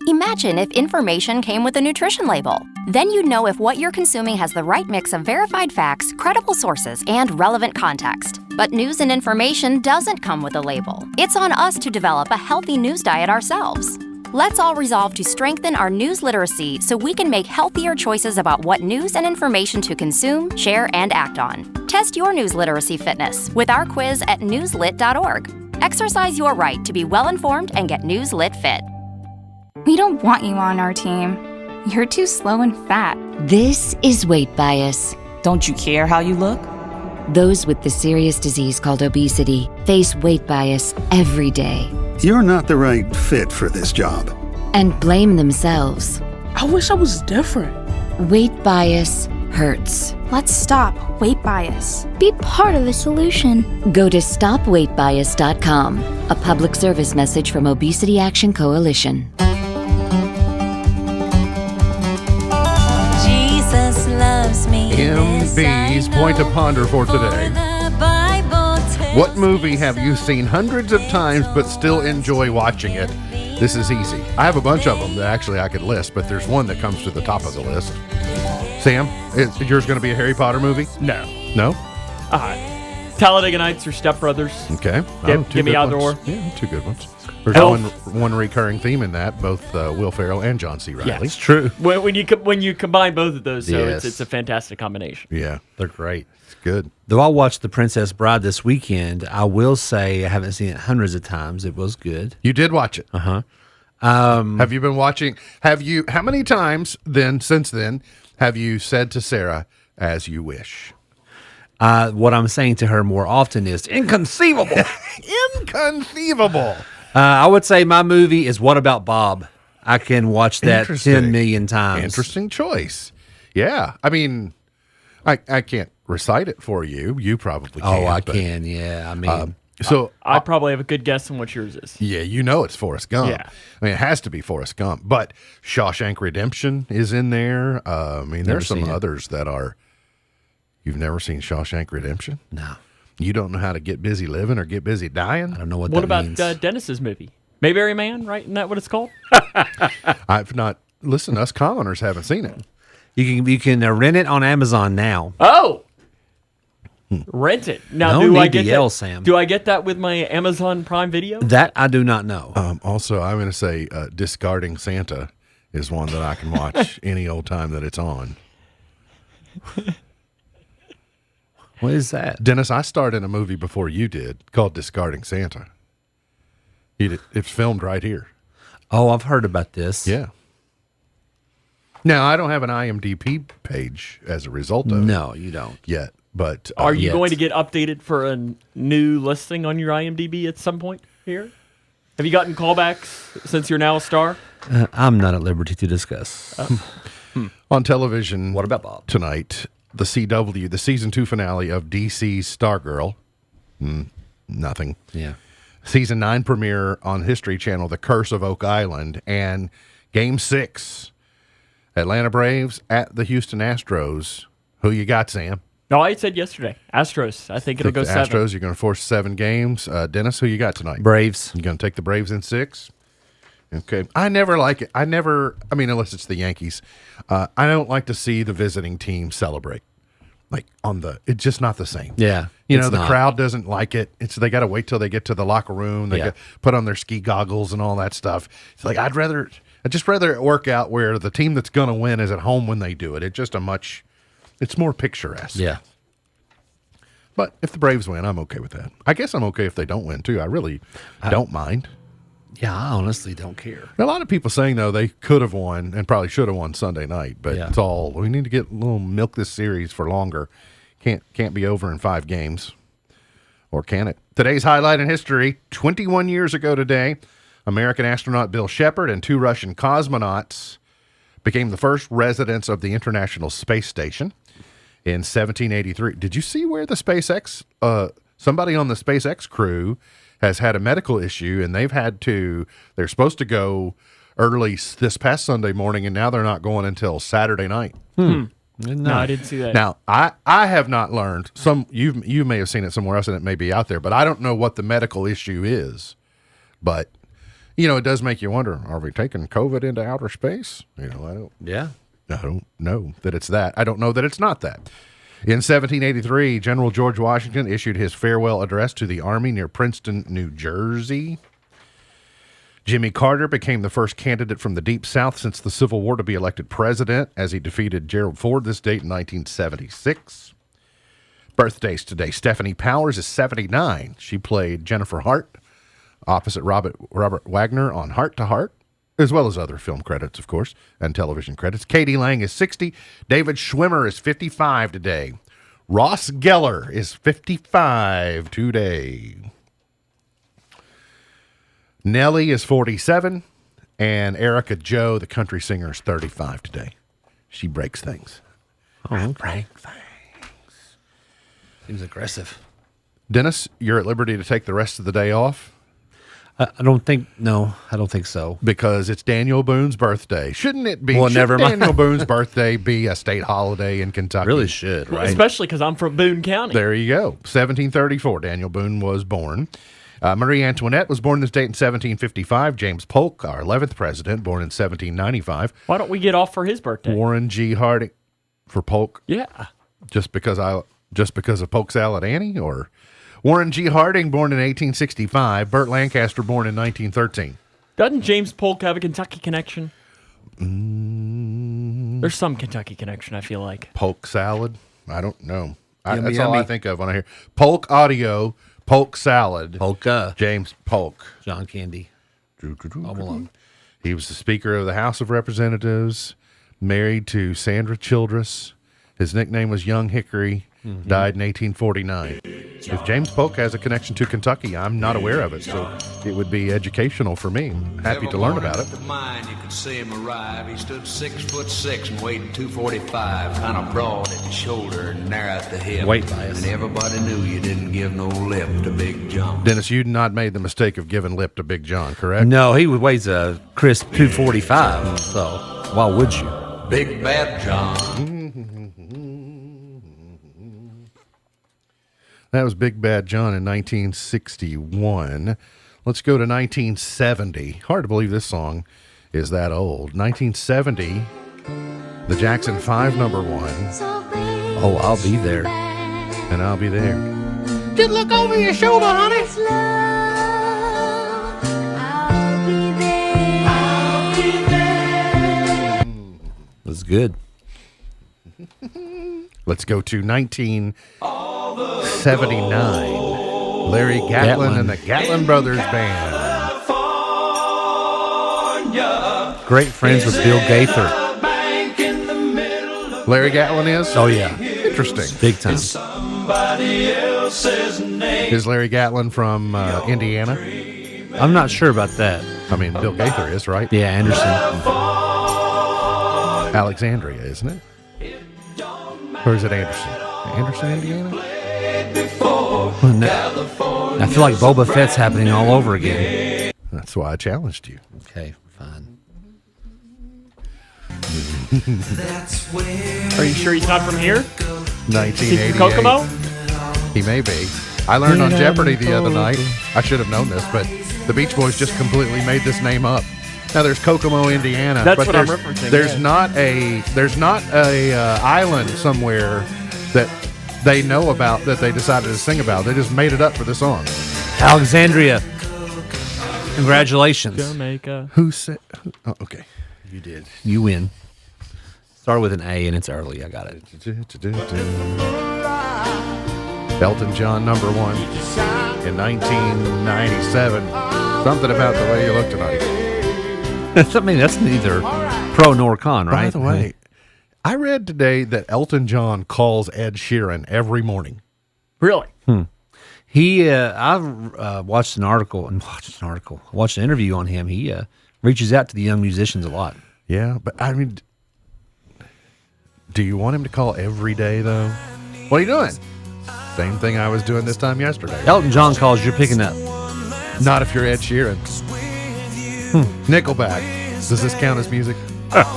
Imagine if information came with a nutrition label. Then you'd know if what you're consuming has the right mix of verified facts, credible sources, and relevant context. But news and information doesn't come with a label. It's on us to develop a healthy news diet ourselves. Let's all resolve to strengthen our news literacy so we can make healthier choices about what news and information to consume, share, and act on. Test your news literacy fitness with our quiz at newslit.org. Exercise your right to be well-informed and get Newslit fit. We don't want you on our team. You're too slow and fat. This is weight bias. Don't you care how you look? Those with the serious disease called obesity face weight bias every day. You're not the right fit for this job. And blame themselves. I wish I was different. Weight bias hurts. Let's stop weight bias. Be part of the solution. Go to stopweightbias.com, a public service message from Obesity Action Coalition. Jesus loves me. MB's Point to Ponder for today. What movie have you seen hundreds of times but still enjoy watching it? This is easy. I have a bunch of them that actually I could list, but there's one that comes to the top of the list. Sam, is yours going to be a Harry Potter movie? No. No? Talladega Nights or Step Brothers. Okay. Give me either or. Yeah, two good ones. There's one recurring theme in that, both Will Ferrell and John C. Reilly. Yeah, It's true. When you combine both of those, so Yes. it's a fantastic combination. Yeah. They're great. It's good. Though I watched The Princess Bride this weekend, I will say I haven't seen it hundreds of times. It was good. You did watch it. Uh-huh. Have you been watching? How many times since then, have you said to Sarah, "As you wish"? What I'm saying to her more often is inconceivable. Inconceivable. I would say my movie is What About Bob? I can watch that 10 million times. Interesting choice. Yeah. I mean, I can't recite it for you. You probably can. Oh, I can. Yeah. I mean, so I probably have a good guess on what yours is. Yeah, you know it's Forrest Gump. Yeah. I mean, it has to be Forrest Gump. But Shawshank Redemption is in there. I mean, there's some others that are. You've never seen Shawshank Redemption? No. You don't know how to get busy living or get busy dying? I don't know what What that about means. Dennis's movie? Mayberry Man, right? Isn't that what it's called? I've not. Listen, us commoners haven't seen it. You can rent it on Amazon now. Oh, rent it now. No Do I need to get yell, that? Sam. Do I get that with my Amazon Prime Video? That I do not know. Also, I'm going to say Discarding Santa is one that I can watch any old time that it's on. What is that? Dennis, I starred in a movie before you did called Discarding Santa. It's filmed right here. Oh, I've heard about this. Yeah. Now, I don't have an IMDb page as a result of it. No, you don't. Yet. But Are you going to get updated for a new listing on your IMDb at some point here? Have you gotten callbacks since you're now a star? I'm not at liberty to discuss. On television, What about Bob? tonight, the CW, the season 2 finale of DC's Stargirl. Nothing. Yeah. Season 9 premiere on History Channel, The Curse of Oak Island, and Game 6, Atlanta Braves at the Houston Astros. Who you got, Sam? No, I said yesterday. Astros. I think it'll go 7. Astros, you're going to force 7 games. Dennis, who you got tonight? Braves. You going to take the Braves in 6? Okay. I never like it. Unless it's the Yankees. I don't like to see the visiting team celebrate. It's just not the same. Yeah. The crowd doesn't like it. They got to wait till they get to the locker room. They put on their ski goggles and all that stuff. It's like, I'd just rather it work out where the team that's going to win is at home when they do it. It's more picturesque. Yeah. But if the Braves win, I'm okay with that. I guess I'm okay if they don't win too. I really don't mind. Yeah, I honestly don't care. A lot of people saying, though, they could have won and probably should have won Sunday night, but it's all, we need to get a little milk this series for longer. Can't be over in 5 games. Or can it? Today's highlight in history, 21 years ago today, American astronaut Bill Shepard and 2 Russian cosmonauts became the first residents of the International Space Station in 1783. Did you see where the SpaceX, somebody on the SpaceX crew has had a medical issue, and they're supposed to go early this past Sunday morning, and now they're not going until Saturday night. No, I didn't see that. Now, I have not learned, you may have seen it somewhere else, and it may be out there, but I don't know what the medical issue is. But, it does make you wonder, are we taking COVID into outer space? I don't know that it's that. I don't know that it's not that. In 1783, General George Washington issued his farewell address to the Army near Princeton, New Jersey. Jimmy Carter became the first candidate from the Deep South since the Civil War to be elected president, as he defeated Gerald Ford this date in 1976. Birthdays today. Stephanie Powers is 79. She played Jennifer Hart opposite Robert Wagner on Heart to Heart, as well as other film credits, of course, and television credits. Katie Lang is 60. David Schwimmer is 55 today. Ross Geller is 55 today. Nelly is 47. And Erica Joe, the country singer, is 35 today. She breaks things. Oh, break things. Seems aggressive. Dennis, you're at liberty to take the rest of the day off. I don't think so. Because it's Daniel Boone's birthday. Shouldn't it be? Well, never mind. Daniel Boone's birthday be a state holiday in Kentucky? Really should, right? Especially because I'm from Boone County. There you go. 1734, Daniel Boone was born. Marie Antoinette was born this date in 1755. James Polk, our 11th president, born in 1795. Why don't we get off for his birthday? Warren G. Harding for Polk? Yeah. Just because of Polk Salad Annie, or Warren G. Harding, born in 1865. Burt Lancaster, born in 1913. Doesn't James Polk have a Kentucky connection? There's some Kentucky connection, I feel like. Polk salad? I don't know. That's all I think of when I hear Polk Audio, Polk Salad. Polka. James Polk. John Candy. Home Alone. He was the Speaker of the House of Representatives, married to Sandra Childress. His nickname was Young Hickory. Died in 1849. If James Polk has a connection to Kentucky, I'm not aware of it, so it would be educational for me. Happy to learn about it. You could see him arrive. He stood 6'6" and weighed 245, kind of broad at the shoulder and narrow at the hip. Weight bias. And everybody knew you didn't give no lip to Big John. Dennis, you'd not made the mistake of giving lip to Big John, correct? No, he weighs a crisp 245, so why would you? Big Bad John. That was Big Bad John in 1961. Let's go to 1970. Hard to believe this song is that old. 1970, the Jackson 5 #1. Oh, I'll be there. And I'll be there. Just look over your shoulder, honey. That's good. Let's go to 1979. Larry Gatlin and the Gatlin Brothers Band. Great friends with Bill Gaither. Larry Gatlin is? Oh, yeah. Interesting. Big time. Is Larry Gatlin from Indiana? I'm not sure about that. I mean, Bill Gaither is, right? Yeah, Anderson. Alexandria, isn't it? Or is it Anderson? Anderson, Indiana? I feel like Boba Fett's happening all over again. That's why I challenged you. Okay, fine. Are you sure he's not from here? 1988. Kokomo? He may be. I learned on Jeopardy the other night. I should have known this, but the Beach Boys just completely made this name up. Now there's Kokomo, Indiana. That's but what I'm referencing. There's not a island somewhere that they know about that they decided to sing about. They just made it up for the song. Alexandria. Congratulations. Jamaica. Who said? Oh, okay. You did. You win. Started with an A and it's early. I got it. Elton John, #1 in 1997. Something about the way you look tonight. I mean, that's neither pro nor con, right? By the way, I read today that Elton John calls Ed Sheeran every morning. Really? He, I've watched an interview on him. He reaches out to the young musicians a lot. Yeah, but I mean, do you want him to call every day, though? What are you doing? Same thing I was doing this time yesterday. Elton John calls, you're picking up. Not if you're Ed Sheeran. Nickelback. Does this count as music?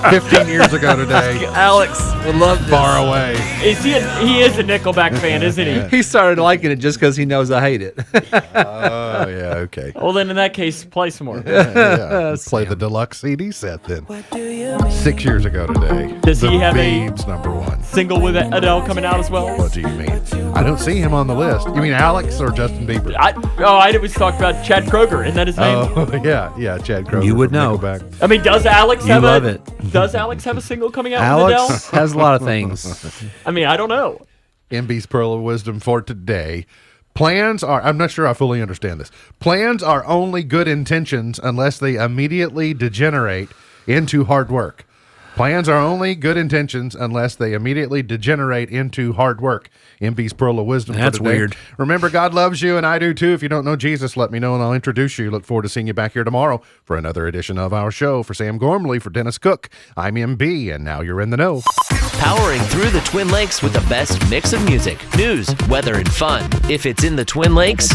15 years ago today. Alex would love this. Far away. He is a Nickelback fan, isn't he? He started liking it just because he knows I hate it. Oh, yeah, okay. Well, then in that case, play some more. Yeah. Play the deluxe CD set then. 6 years ago today. Does he have Biebs, #1 single with Adele coming out as well? What do you mean? I don't see him on the list. You mean Alex or Justin Bieber? I was talking about Chad Kroger. Isn't that his name? Oh, yeah, Chad Kroger. You would know. Nickelback. I mean, does Alex You have love it. Does Alex have a single coming out with Adele? Alex has a lot of things. I mean, I don't know. MB's Pearl of Wisdom for today. Plans are, I'm not sure I fully understand this. Plans are only good intentions unless they immediately degenerate into hard work. Plans are only good intentions unless they immediately degenerate into hard work. MB's Pearl of Wisdom That's for today. weird. Remember, God loves you, and I do too. If you don't know Jesus, let me know, and I'll introduce you. Look forward to seeing you back here tomorrow for another edition of our show. For Sam Gormley, for Dennis Cook, I'm MB, and now you're in the know. Powering through the Twin Lakes with the best mix of music, news, weather, and fun. If it's in the Twin Lakes,